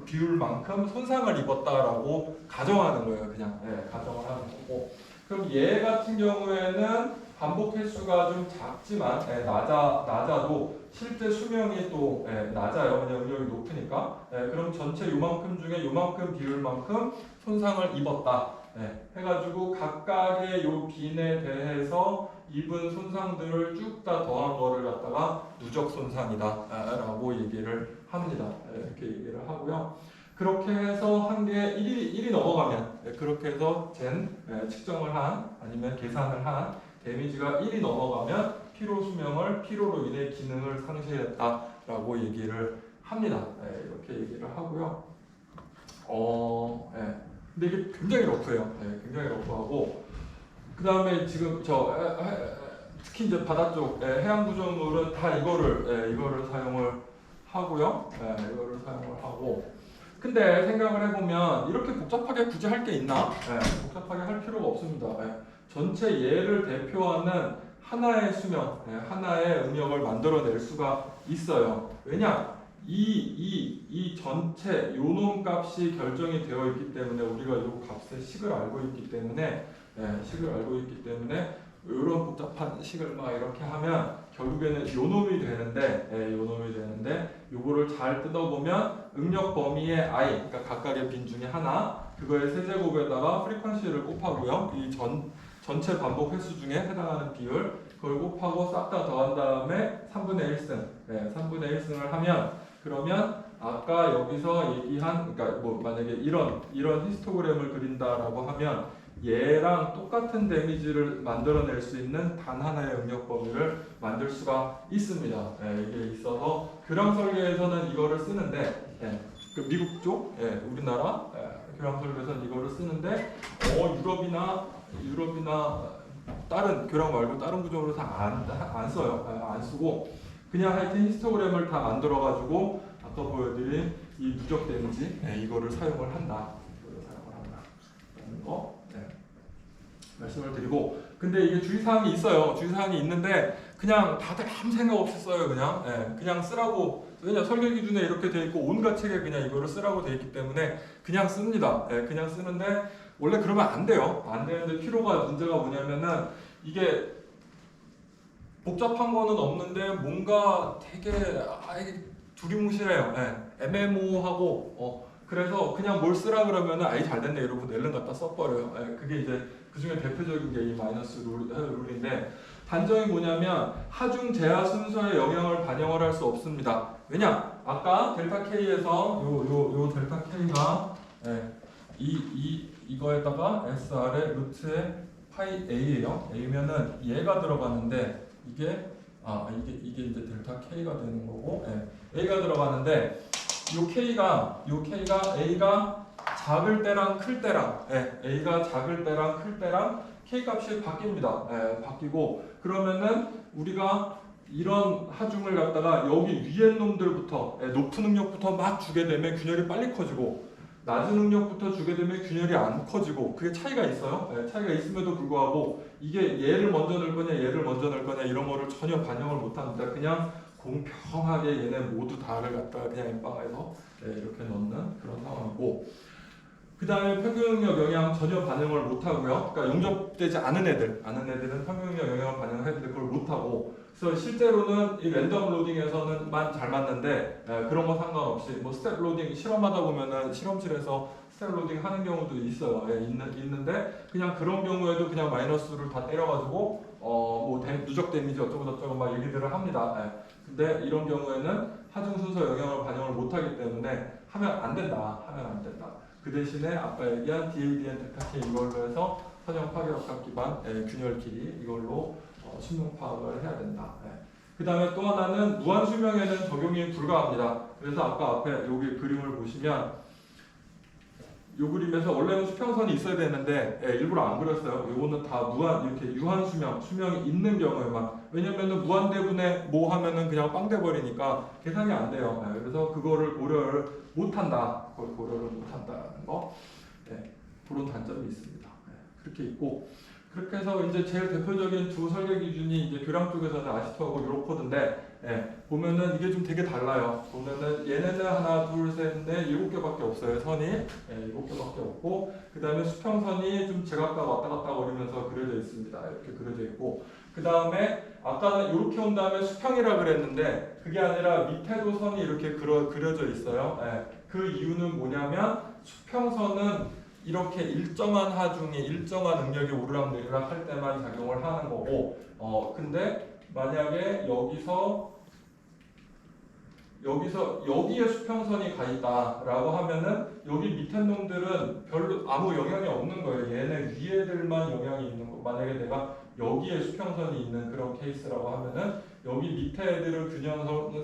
비율만큼 손상을 입었다라고 가정하는 거예요. 그냥 가정을 하는 거고. 그럼 얘 같은 경우에는 반복 횟수가 좀 작지만 낮아도 실제 수명이 또 낮아요. 왜냐면 응력이 높으니까. 그럼 전체 요만큼 중에 요만큼 비율만큼 손상을 입었다. 해가지고 각각의 요 빈에 대해서 입은 손상들을 쭉 다 더한 거를 갖다가 누적 손상이다 라고 얘기를 합니다. 이렇게 얘기를 하고요. 그렇게 해서 한 게 1이 넘어가면 그렇게 해서 측정을 한 아니면 계산을 한 데미지가 1이 넘어가면 피로 수명을 피로로 인해 기능을 상실했다라고 얘기를 합니다. 이렇게 얘기를 하고요. 근데 이게 굉장히 러프해요. 굉장히 러프하고 그 다음에 지금 특히 이제 바다 쪽 해양 구조물은 다 이거를 사용을 하고요. 이거를 사용을 하고. 근데 생각을 해보면 이렇게 복잡하게 굳이 할 게 있나? 복잡하게 할 필요가 없습니다. 전체 얘를 대표하는 하나의 수명, 하나의 응력을 만들어낼 수가 있어요. 왜냐? 이 전체 요놈 값이 결정이 되어 있기 때문에 우리가 요 값의 식을 알고 있기 때문에 이런 복잡한 식을 막 이렇게 하면 결국에는 요놈이 되는데 요거를 잘 뜯어보면 응력 범위의 i, 그러니까 각각의 빈 중에 하나, 그거의 세제곱에다가 프리퀀시를 곱하고요. 이 전체 반복 횟수 중에 해당하는 비율, 그걸 곱하고 싹 다 더한 다음에 3분의 1승, 3분의 1승을 하면 그러면 아까 여기서 얘기한, 그러니까 뭐 만약에 이런 히스토그램을 그린다라고 하면 얘랑 똑같은 데미지를 만들어낼 수 있는 단 하나의 응력 범위를 만들 수가 있습니다. 이게 있어서 교량 설계에서는 이거를 쓰는데, 그 미국 쪽, 우리나라 교량 설계에서는 이거를 쓰는데, 유럽이나 다른 교량 말고 다른 구조물은 다 안 써요. 안 쓰고 그냥 하여튼 히스토그램을 다 만들어가지고 아까 보여드린 이 누적 데미지 이거를 사용을 한다. 라는 거. 말씀을 드리고, 근데 이게 주의사항이 있어요. 주의사항이 있는데 그냥 다들 아무 생각 없이 써요. 그냥 쓰라고. 왜냐, 설계 기준에 이렇게 돼 있고 온갖 책에 그냥 이거를 쓰라고 돼 있기 때문에 그냥 씁니다. 그냥 쓰는데 원래 그러면 안 돼요. 안 되는데 문제가 뭐냐면은 이게 복잡한 거는 없는데 뭔가 되게 두리뭉실해요. 애매모호하고 그래서 그냥 뭘 쓰라 그러면은 잘 됐네 이러고 낼름 갖다 써버려요. 그게 이제 그 중에 대표적인 게 이 마이너스 룰인데, 단점이 뭐냐면 하중 제하 순서의 영향을 반영을 할 수 없습니다. 왜냐? 아까 델타 K에서 요 델타 K가 이거에다가 SR의 루트의 파이 A예요. A면은 얘가 들어가는데 이게 이게 이제 델타 K가 되는 거고, A가 들어가는데 요 K가 A가 작을 때랑 클 때랑, A가 작을 때랑 클 때랑 K 값이 바뀝니다. 바뀌고 그러면은 우리가 이런 하중을 갖다가 여기 위에 놈들부터 높은 능력부터 막 주게 되면 균열이 빨리 커지고 낮은 능력부터 주게 되면 균열이 안 커지고 그게 차이가 있어요. 차이가 있음에도 불구하고 이게 얘를 먼저 넣을 거냐 얘를 먼저 넣을 거냐 이런 거를 전혀 반영을 못 합니다. 그냥 공평하게 얘네 모두 다를 갖다가 그냥 엠빵해서 이렇게 넣는 그런 상황이고 그 다음에 평균능력 영향 전혀 반영을 못하고요. 그러니까 용접되지 않은 애들은 평균능력 영향을 반영했는데 그걸 못하고 그래서 실제로는 이 랜덤 로딩에서는만 잘 맞는데 그런 거 상관없이 뭐 스텝 로딩 실험하다 보면은 실험실에서 스텝 로딩 하는 경우도 있어요. 있는데 그냥 그런 경우에도 그냥 마이너스를 다 때려가지고 뭐 누적 데미지 어쩌고 저쩌고 막 얘기들을 합니다. 근데 이런 경우에는 하중 순서 영향을 반영을 못하기 때문에 하면 안 된다. 그 대신에 아까 얘기한 DADN 델타 K 이걸로 해서 선형 파괴력학 기반 균열 길이 이걸로 수명 파악을 해야 된다. 그 다음에 또 하나는 무한 수명에는 적용이 불가합니다. 그래서 아까 앞에 여기 그림을 보시면 이 그림에서 원래는 수평선이 있어야 되는데 일부러 안 그렸어요. 이거는 다 무한 이렇게 유한 수명이 있는 경우에만 왜냐면은 무한대분의 뭐 하면은 그냥 빵 돼버리니까 계산이 안 돼요. 그래서 그거를 고려를 못한다. 그걸 고려를 못한다는 거 그런 단점이 있습니다. 그렇게 있고 그렇게 해서 이제 제일 대표적인 두 설계 기준이 이제 교량 쪽에서는 아시토하고 유로코드인데 보면은 이게 좀 되게 달라요. 보면은 얘네는 하나, 둘, 셋, 넷, 7개밖에 없어요. 선이 7개밖에 없고 그 다음에 수평선이 좀 제각각 왔다 갔다 거리면서 그려져 있습니다. 이렇게 그려져 있고 그 다음에 아까는 이렇게 온 다음에 수평이라 그랬는데 그게 아니라 밑에도 선이 이렇게 그려져 있어요. 그 이유는 뭐냐면 수평선은 이렇게 일정한 하중이 일정한 능력이 오르락내리락 할 때만 작용을 하는 거고 근데 만약에 여기에 수평선이 가 있다라고 하면은 여기 밑에 놈들은 별로 아무 영향이 없는 거예요. 얘네 위에들만 영향이 있는 거. 만약에 내가 여기에 수평선이 있는 그런 케이스라고 하면은 여기 밑에 애들은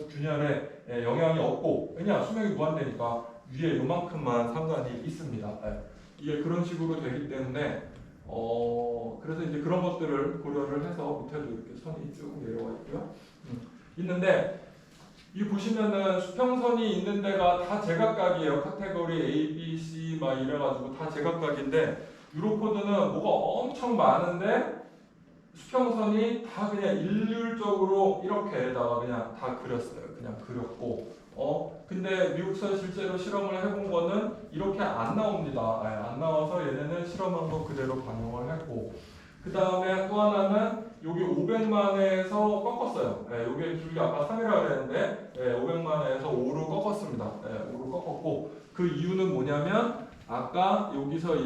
균열에 영향이 없고 왜냐 수명이 무한대니까 위에 요만큼만 상관이 있습니다. 이게 그런 식으로 되기 때문에 그래서 이제 그런 것들을 고려를 해서 밑에도 이렇게 선이 쭉 내려와 있고요. 있는데 이 보시면은 수평선이 있는 데가 다 제각각이에요. 카테고리 A, B, C 막 이래가지고 다 제각각인데 유로코드는 뭐가 엄청 많은데 수평선이 다 그냥 일률적으로 이렇게다가 그냥 다 그렸어요. 그냥 그렸고 근데 미국서 실제로 실험을 해본 거는 이렇게 안 나옵니다. 안 나와서 얘네는 실험한 거 그대로 반영을 했고 그 다음에 또 하나는 여기 500만 회에서 꺾었어요. 여기 줄기 아까 3이라고 그랬는데 500만 회에서 5로 꺾었습니다. 5로 꺾었고 그 이유는 뭐냐면 아까 여기서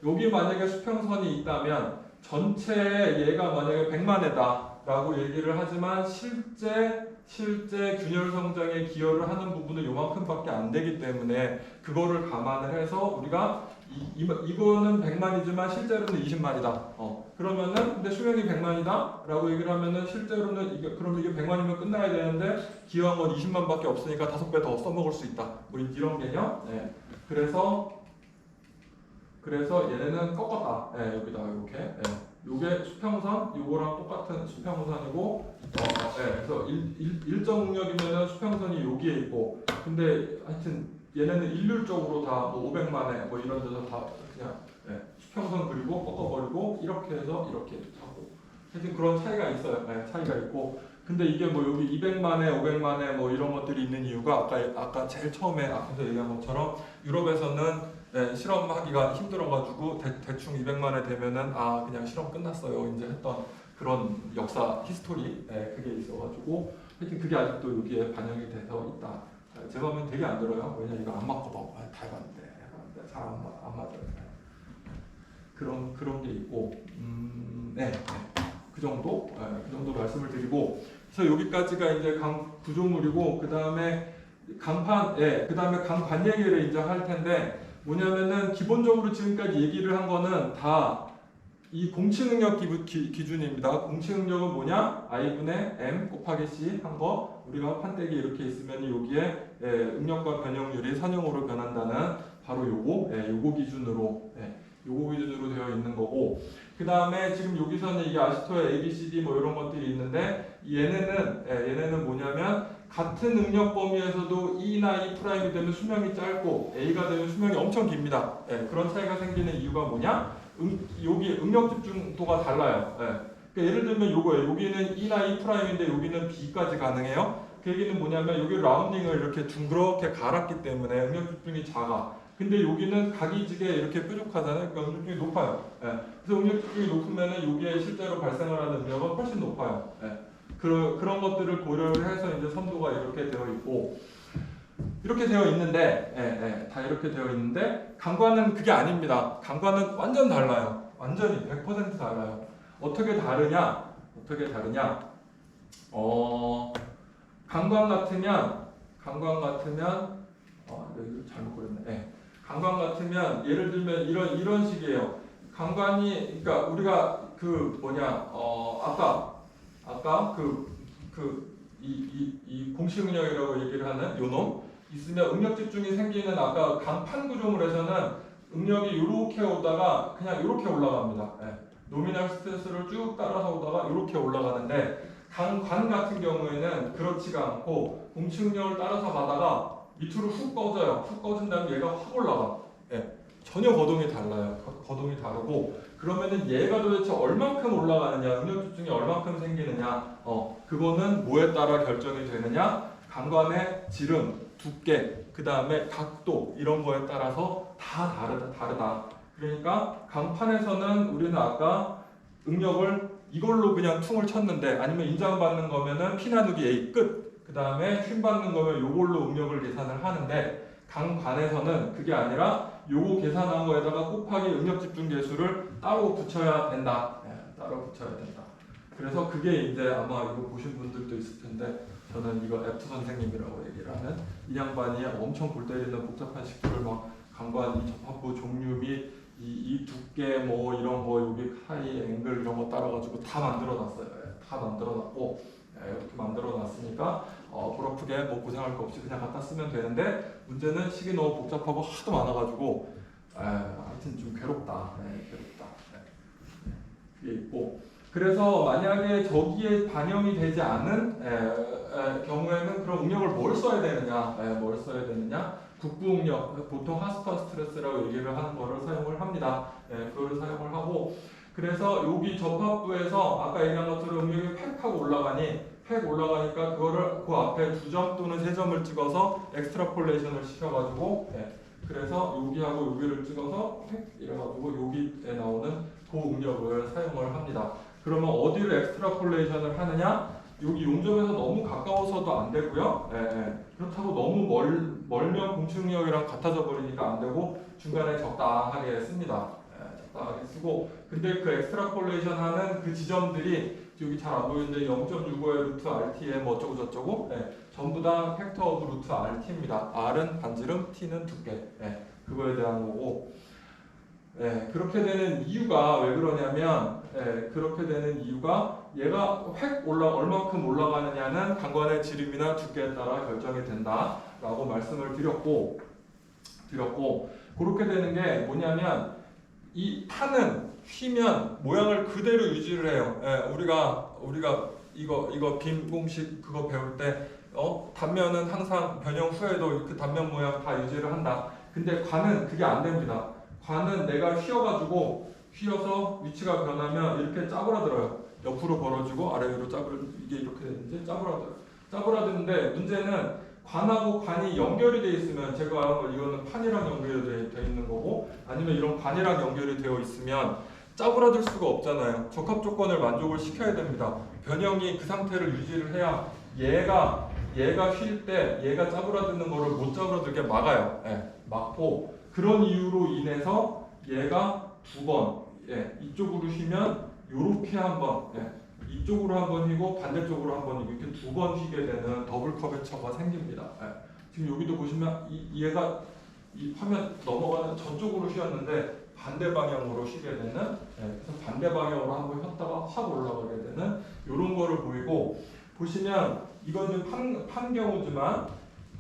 여기 만약에 수평선이 있다면 전체 얘가 만약에 100만 회다 라고 얘기를 하지만 실제 균열 성장에 기여를 하는 부분은 요만큼밖에 안 되기 때문에 그거를 감안을 해서 우리가 이거는 100만이지만 실제로는 20만이다. 그러면은 근데 수명이 100만이다 라고 얘기를 하면은 실제로는 그럼 이게 100만이면 끝나야 되는데 기여한 건 20만밖에 없으니까 5배 더 써먹을 수 있다. 뭐 이런 개념. 그래서 얘네는 꺾었다. 여기다 이렇게. 요게 수평선, 요거랑 똑같은 수평선이고, 그래서 일정 능력이면은 수평선이 여기에 있고, 근데 하여튼 얘네는 일률적으로 다 뭐 500만에 뭐 이런 데서 다 그냥 수평선 그리고 꺾어버리고 이렇게 해서 이렇게 하고, 하여튼 그런 차이가 있어요. 차이가 있고, 근데 이게 뭐 여기 200만에, 500만에 뭐 이런 것들이 있는 이유가 아까 제일 처음에 앞에서 얘기한 것처럼 유럽에서는 실험하기가 힘들어가지고 대충 200만에 되면은 그냥 실험 끝났어요 이제 했던 그런 역사 히스토리 그게 있어가지고 하여튼 그게 아직도 여기에 반영이 돼서 있다. 제 마음엔 되게 안 들어요. 왜냐 이거 안 맞거든. 다 해봤는데 잘 안 맞아요. 그런 게 있고 그 정도 말씀을 드리고 그래서 여기까지가 이제 강 구조물이고 그 다음에 강판 그 다음에 강관 얘기를 이제 할 텐데. 뭐냐면은 기본적으로 지금까지 얘기를 한 거는 다 이 공치 능력 기준입니다. 공치 능력은 뭐냐? i분의 m 곱하기 c 한 거 우리가 판때기 이렇게 있으면 여기에 응력과 변형률이 선형으로 변한다는 바로 요거 기준으로 되어 있는 거고, 그 다음에 지금 여기서는 이 아시토의 A, B, C, D 뭐 이런 것들이 있는데 얘네는 뭐냐면 같은 응력 범위에서도 E나 E 프라임이 되면 수명이 짧고 A가 되면 수명이 엄청 깁니다. 그런 차이가 생기는 이유가 뭐냐? 여기 응력 집중도가 달라요. 그러니까 예를 들면 요거예요. 여기는 E나 E 프라임인데 여기는 B까지 가능해요. 그 얘기는 뭐냐면 여기 라운딩을 이렇게 둥그렇게 갈았기 때문에 응력 집중이 작아. 근데 여기는 각이지게 이렇게 뾰족하잖아요. 그러니까 응력 집중이 높아요. 그래서 응력 집중이 높으면은 여기에 실제로 발생을 하는 응력은 훨씬 높아요. 그런 것들을 고려를 해서 이제 선도가 이렇게 되어 있고, 이렇게 되어 있는데, 다 이렇게 되어 있는데, 강관은 그게 아닙니다. 강관은 완전 달라요. 완전히 100% 달라요. 어떻게 다르냐? 강관 같으면, 여기 잘못 그렸네. 강관 같으면, 예를 들면 이런 식이에요. 강관이, 그러니까 우리가 아까 이 공시응력이라고 얘기를 하는 요놈 있으면 응력 집중이 생기는 아까 강판 구조물에서는 응력이 이렇게 오다가 그냥 이렇게 올라갑니다. 노미널 스트레스를 쭉 따라서 오다가 이렇게 올라가는데, 강관 같은 경우에는 그렇지가 않고 공치응력을 따라서 가다가 밑으로 훅 꺼져요. 훅 꺼진 다음에 얘가 확 올라가. 전혀 거동이 달라요. 거동이 다르고, 그러면은 얘가 도대체 얼만큼 올라가느냐, 응력 집중이 얼만큼 생기느냐, 그거는 뭐에 따라 결정이 되느냐? 강관의 지름, 두께, 그 다음에 각도 이런 거에 따라서 다 다르다. 그러니까 강판에서는 우리는 아까 응력을 이걸로 그냥 퉁을 쳤는데, 아니면 인장받는 거면은 피 나누기 A 끝. 그 다음에 휨 받는 거면 요걸로 응력을 계산을 하는데, 강관에서는 그게 아니라 요거 계산한 거에다가 곱하기 응력 집중 계수를 따로 붙여야 된다. 그래서 그게 이제 아마 이거 보신 분들도 있을 텐데, 저는 이거 F 선생님이라고 얘기를 하는, 이 양반이 엄청 골 때리는 복잡한 식들을 막 강관 이 접합부 종류 및 이 두께 뭐 이런 거 여기 하이 앵글 이런 거 따라가지고 다 만들어놨어요. 다 만들어놨고, 이렇게 만들어놨으니까 그렇게 뭐 고생할 거 없이 그냥 갖다 쓰면 되는데, 문제는 식이 너무 복잡하고 하도 많아가지고 하여튼 좀 괴롭다. 그게 있고, 그래서 만약에 저기에 반영이 되지 않은 경우에는 그럼 응력을 뭘 써야 되느냐? 국부응력, 보통 하스파 스트레스라고 얘기를 하는 거를 사용을 합니다. 그거를 사용을 하고, 그래서 여기 접합부에서 아까 얘기한 것처럼 응력이 팩 하고 올라가니까 그거를 그 앞에 2점 또는 3점을 찍어서 엑스트라폴레이션을 시켜가지고, 그래서 여기하고 여기를 찍어서 팩 이래가지고 여기에 나오는 고응력을 사용을 합니다. 그러면 어디를 엑스트라폴레이션을 하느냐? 여기 용접에서 너무 가까워서도 안 되고요. 그렇다고 너무 멀면 공치응력이랑 같아져 버리니까 안 되고, 중간에 적당하게 씁니다. 적당하게 쓰고, 근데 그 엑스트라폴레이션 하는 그 지점들이 여기 잘 안 보이는데 0.65의 루트 RT에 뭐 어쩌고 저쩌고, 전부 다 팩터 오브 루트 RT입니다. R은 반지름, T는 두께. 그거에 대한 거고, 그렇게 되는 이유가 왜 그러냐면, 얘가 얼만큼 올라가느냐는 강관의 지름이나 두께에 따라 결정이 된다라고 말씀을 드렸고, 그렇게 되는 게 뭐냐면, 이 판은 휘면 모양을 그대로 유지를 해요. 우리가 이거 빔 공식 그거 배울 때 단면은 항상 변형 후에도 그 단면 모양 다 유지를 한다. 근데 관은 그게 안 됩니다. 관은 내가 휘어서 위치가 변하면 이렇게 짜부라들어요. 옆으로 벌어지고 아래 위로 이게 이렇게 되는지 짜부라드는데, 문제는 관하고 관이 연결이 되어 있으면, 제가 말한 거 이거는 판이랑 연결이 되어 있는 거고, 아니면 이런 관이랑 연결이 되어 있으면 짜부라들 수가 없잖아요. 적합 조건을 만족을 시켜야 됩니다. 변형이 그 상태를 유지를 해야 얘가 휠 때 얘가 짜부라드는 거를 못 짜부라들게 막아요. 막고, 그런 이유로 인해서 얘가 2번, 이쪽으로 휘면 요렇게 한번, 이쪽으로 한번 휘고 반대쪽으로 한번 이렇게 2번 휘게 되는 더블 커베처가 생깁니다. 지금 여기도 보시면 얘가 이 화면 넘어가는 저쪽으로 휘었는데 반대 방향으로 휘게 되는, 그래서 반대 방향으로 한번 휘었다가 확 올라가게 되는 이런 거를 보이고, 보시면 이건 좀 판 경우지만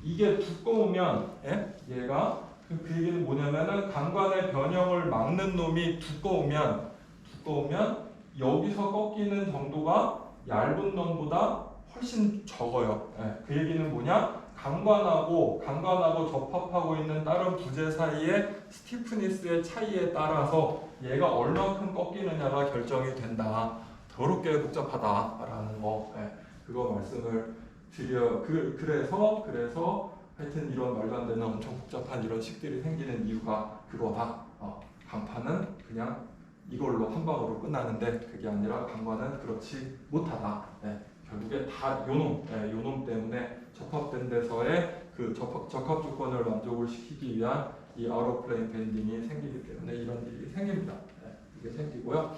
이게 두꺼우면 얘가 그 얘기는 뭐냐면은 강관의 변형을 막는 놈이 두꺼우면 여기서 꺾이는 정도가 얇은 놈보다 훨씬 적어요. 그 얘기는 뭐냐? 강관하고 접합하고 있는 다른 부재 사이의 스티프니스의 차이에 따라서 얘가 얼마큼 꺾이느냐가 결정이 된다. 더럽게 복잡하다라는 거, 그거 말씀을 드려. 그래서 하여튼 이런 말도 안 되는 엄청 복잡한 이런 식들이 생기는 이유가 그거다. 강판은 그냥 이걸로 한 방으로 끝나는데 그게 아니라 강관은 그렇지 못하다. 결국에 다 요놈 때문에 접합된 데서의 그 적합 조건을 만족을 시키기 위한 이 아웃플레인 밴딩이 생기기 때문에 이런 일이 생깁니다. 이게 생기고요.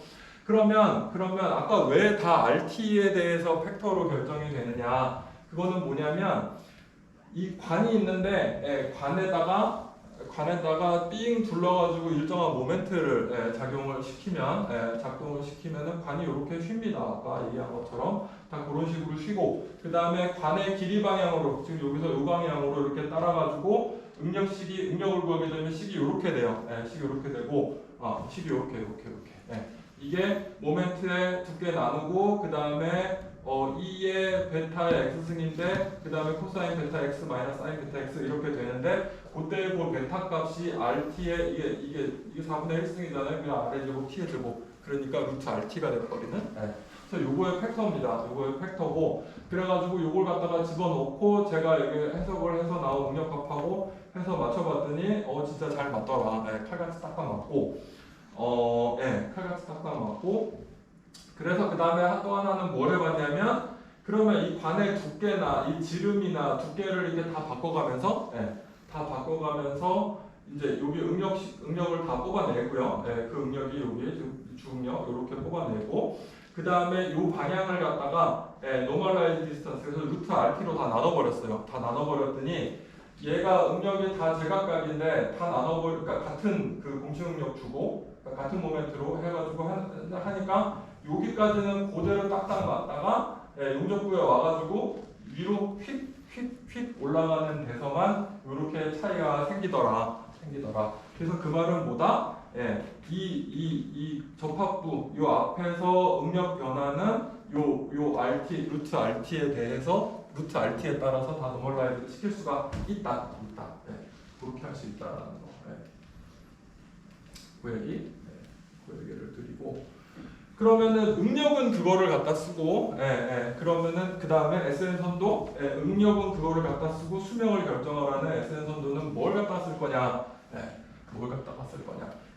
그러면 아까 왜 다 RT에 대해서 팩터로 결정이 되느냐? 그거는 뭐냐면 이 관이 있는데 관에다가 삥 둘러가지고 일정한 모멘트를 작동을 시키면은 관이 이렇게 휩니다. 아까 얘기한 것처럼 다 그런 식으로 휘고, 그 다음에 관의 길이 방향으로 지금 여기서 이 방향으로 이렇게 따라가지고 응력을 구하게 되면 식이 이렇게 돼요. 식이 이렇게 되고, 식이 이렇게. 이게 모멘트의 두께 나누고 그 다음에 2의 베타의 x승인데 그 다음에 코사인 베타 x 마이너스 사인 베타 x 이렇게 되는데 그때 그 베타 값이 RT의 이게 4분의 1승이잖아요. 그냥 R의 제곱 T의 제곱, 그러니까 루트 RT가 돼버리는. 그래서 요거의 팩터입니다. 요거의 팩터고, 그래가지고 요걸 갖다가 집어넣고 제가 여기 해석을 해서 나온 응력값하고 해서 맞춰봤더니 진짜 잘 맞더라. 칼같이 딱딱 맞고, 칼같이 딱딱 맞고. 그래서 그 다음에 또 하나는 뭘 해봤냐면, 그러면 이 관의 두께나 이 지름이나 두께를 이렇게 다 바꿔가면서 이제 여기 응력을 다 뽑아내고요. 그 응력이 여기 주응력 이렇게 뽑아내고, 그 다음에 이 방향을 갖다가 노멀라이즈 디스턴스, 그래서 루트 RT로 다 나눠버렸어요. 다 나눠버렸더니 얘가 응력이 다 제각각인데 다 그러니까 같은 그 공식 응력 주고, 그러니까 같은 모멘트로 해가지고 하니까 여기까지는 그대로 딱딱 맞다가 용접구에 와가지고 위로 휙 올라가는 데서만 이렇게 차이가 생기더라. 그래서 그 말은 뭐다? 이 접합부 요 앞에서 응력 변화는 요 RT 루트 RT에 대해서 루트 RT에 따라서 다 노멀라이즈 시킬 수가 있다. 그렇게 할 수 있다라는 거. 그 얘기를 드리고, 그러면은 응력은 그거를 갖다 쓰고, 그러면은 그 다음에 SN 선도, 응력은 그거를 갖다 쓰고 수명을 결정하라는 SN 선도는 뭘 갖다 쓸 거냐?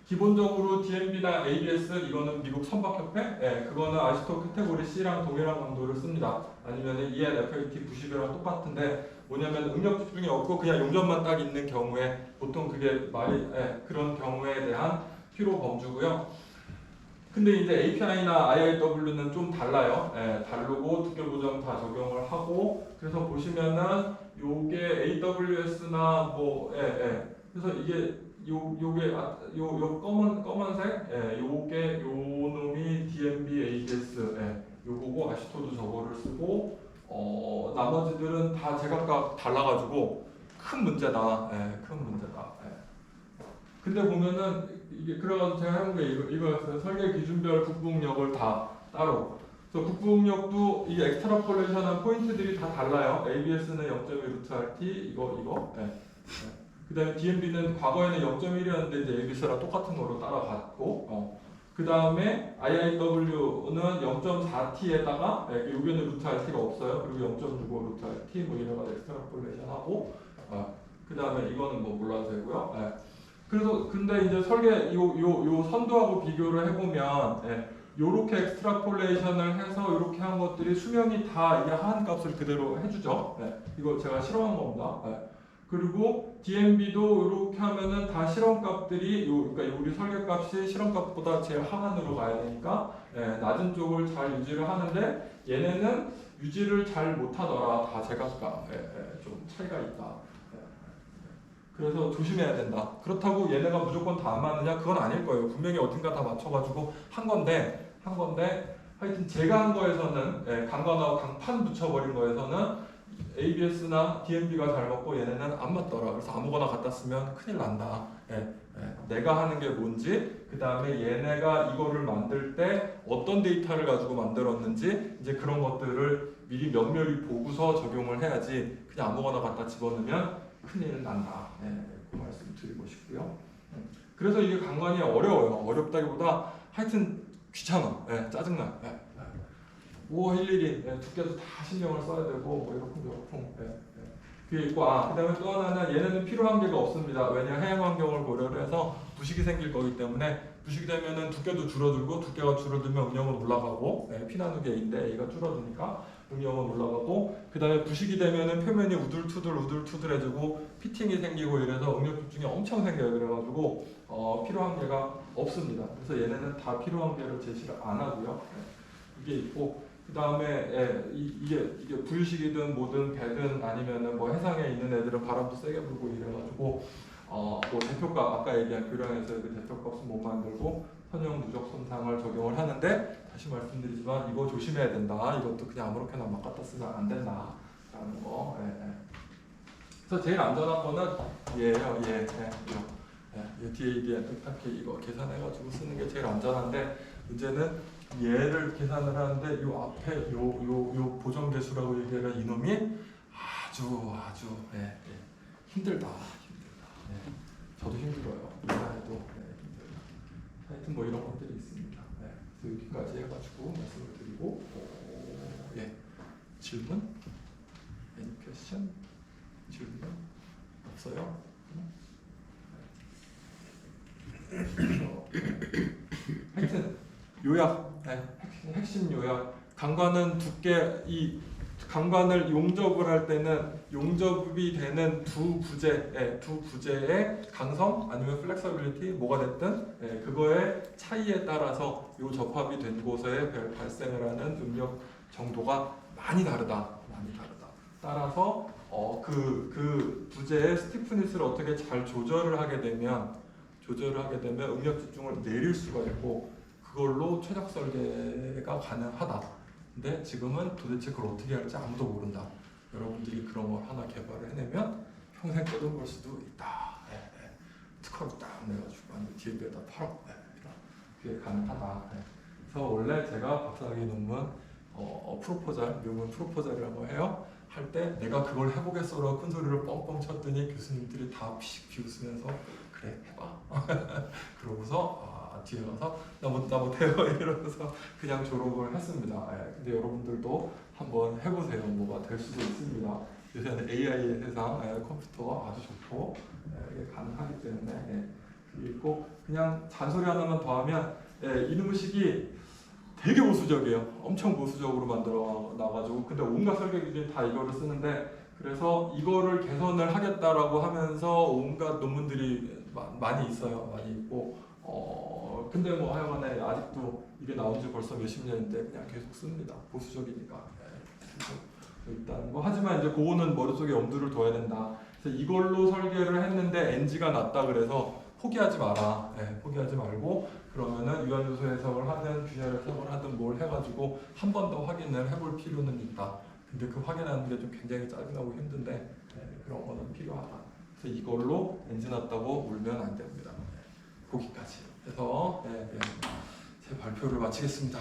기본적으로 DMB나 ABS 이거는 미국 선박협회, 그거는 아시토 카테고리 C랑 동일한 강도를 씁니다. 아니면은 EN FAT 90이랑 똑같은데 뭐냐면 응력 집중이 없고 그냥 용접만 딱 있는 경우에 보통 그게 그런 경우에 대한 필요 범주고요. 근데 이제 API나 IIW는 좀 달라요. 다르고 두께 보정 다 적용을 하고, 그래서 보시면은 요게 AWS나 그래서 이게 요게 검은색, 요게 요 놈이 DMB ABS, 요거고 아시토도 저거를 쓰고, 나머지들은 다 제각각 달라가지고 큰 문제다. 근데 보면은 이게 그래가지고 제가 해본 게 이거였어요. 설계 기준별 국부응력을 다 따로. 그래서 국부응력도 이 엑스트라폴레이션한 포인트들이 다 달라요. ABS는 0.1 루트 RT 이거. 그다음에 DMB는 과거에는 0.1이었는데 이제 ABS랑 똑같은 거로 따라갔고, 그 다음에 IIW는 0.4T에다가 여기는 루트 RT가 없어요. 그리고 0.65 루트 RT 뭐 이런 거 엑스트라폴레이션하고, 그 다음에 이거는 뭐 몰라도 되고요. 그래서 근데 이제 설계 요 선도하고 비교를 해보면 요렇게 엑스트라폴레이션을 해서 요렇게 한 것들이 수명이 다 이게 한 값을 그대로 해주죠. 이거 제가 실험한 겁니다. 그리고 DMB도 이렇게 하면은 다 실험값들이 그러니까 우리 설계값이 실험값보다 제일 하단으로 가야 되니까 낮은 쪽을 잘 유지를 하는데 얘네는 유지를 잘 못하더라. 다 제각각 좀 차이가 있다. 그래서 조심해야 된다. 그렇다고 얘네가 무조건 다 안 맞느냐? 그건 아닐 거예요. 분명히 어딘가 다 맞춰가지고 한 건데 하여튼 제가 한 거에서는 강관하고 강판 붙여버린 거에서는 ABS나 DMB가 잘 맞고 얘네는 안 맞더라. 그래서 아무거나 갖다 쓰면 큰일 난다. 내가 하는 게 뭔지, 그 다음에 얘네가 이거를 만들 때 어떤 데이터를 가지고 만들었는지 이제 그런 것들을 미리 면밀히 보고서 적용을 해야지 그냥 아무거나 갖다 집어넣으면 큰일 난다. 그 말씀 드리고 싶고요. 그래서 이게 강관이 어려워요. 어렵다기보다 하여튼 귀찮아. 짜증나. 뭐 일일이 두께도 다 신경을 써야 되고 뭐 이렇쿵저렇쿵 그게 있고 그다음에 또 하나는 얘네는 필요한 게가 없습니다. 왜냐 해양 환경을 고려를 해서 부식이 생길 거기 때문에 부식이 되면은 두께도 줄어들고 두께가 줄어들면 응용은 올라가고 P 나누기 A인데 A가 줄어드니까 응용은 올라가고 그다음에 부식이 되면은 표면이 우둘투들해지고 피팅이 생기고 이래서 응력 집중이 엄청 생겨요. 그래가지고 필요한 게가 없습니다. 그래서 얘네는 다 필요한 게를 제시를 안 하고요. 이게 있고 그 다음에 이게 불식이든 뭐든 배든 아니면은 뭐 해상에 있는 애들은 바람도 세게 불고 이래가지고 뭐 대표값 아까 얘기한 교량에서 그 대표값은 못 만들고 선형 누적 손상을 적용을 하는데 다시 말씀드리지만 이거 조심해야 된다. 이것도 그냥 아무렇게나 막 갖다 쓰면 안 된다라는 거. 그래서 제일 안전한 거는 얘예요. 얘 DAD에 딱히 이거 계산해가지고 쓰는 게 제일 안전한데 문제는 얘를 계산을 하는데 요 앞에 요 보정계수라고 얘기하는 이놈이 아주 힘들다. 저도 힘들어요. 이해해도 힘들다. 하여튼 뭐 이런 것들이 있습니다. 그래서 여기까지 해가지고 말씀을 드리고 질문? Any question? 질문? 없어요? 하여튼 요약, 핵심 요약. 강관은 두께, 이 강관을 용접을 할 때는 용접이 되는 두 부재의 강성 아니면 플렉서빌리티 뭐가 됐든 그거의 차이에 따라서 요 접합이 된 곳에 발생을 하는 응력 정도가 많이 다르다. 따라서 그 부재의 스티프니스를 어떻게 잘 조절을 하게 되면 응력 집중을 내릴 수가 있고 그걸로 최적 설계가 가능하다. 근데 지금은 도대체 그걸 어떻게 할지 아무도 모른다. 여러분들이 그런 걸 하나 개발을 해내면 평생 껴둔 수도 있다. 특허를 딱 내가지고 아니면 DMB에다 팔아. 그게 가능하다. 그래서 원래 제가 박사학위 논문 프로포잘, 미국은 프로포잘이라고 해요. 할 때 내가 그걸 해보겠어라고 큰 소리를 뻥뻥 쳤더니 교수님들이 다 피식 비웃으면서 그래 해봐. 그러고서 뒤에 가서 나 못해요 이러면서 그냥 졸업을 했습니다. 근데 여러분들도 한번 해보세요. 뭐가 될 수도 있습니다. 요새는 AI의 세상, 컴퓨터가 아주 좋고 이게 가능하기 때문에 그리고 그냥 잔소리 하나만 더 하면 이놈의 식이 되게 보수적이에요. 엄청 보수적으로 만들어 놔가지고 근데 온갖 설계 기준이 다 이거를 쓰는데 그래서 이거를 개선을 하겠다라고 하면서 온갖 논문들이 많이 있어요. 많이 있고 근데 뭐 하여간에 아직도 이게 나온 지 벌써 몇십 년인데 그냥 계속 씁니다. 보수적이니까. 일단 뭐 하지만 이제 그거는 머릿속에 엄두를 둬야 된다. 그래서 이걸로 설계를 했는데 NG가 낮다 그래서 포기하지 마라. 포기하지 말고 그러면은 유한요소 해석을 하든 균열 해석을 하든 뭘 해가지고 한 번 더 확인을 해볼 필요는 있다. 근데 그 확인하는 게 좀 굉장히 짜증나고 힘든데 그런 거는 필요하다. 그래서 이걸로 NG 낮다고 울면 안 됩니다. 거기까지. 그래서 제 발표를 마치겠습니다.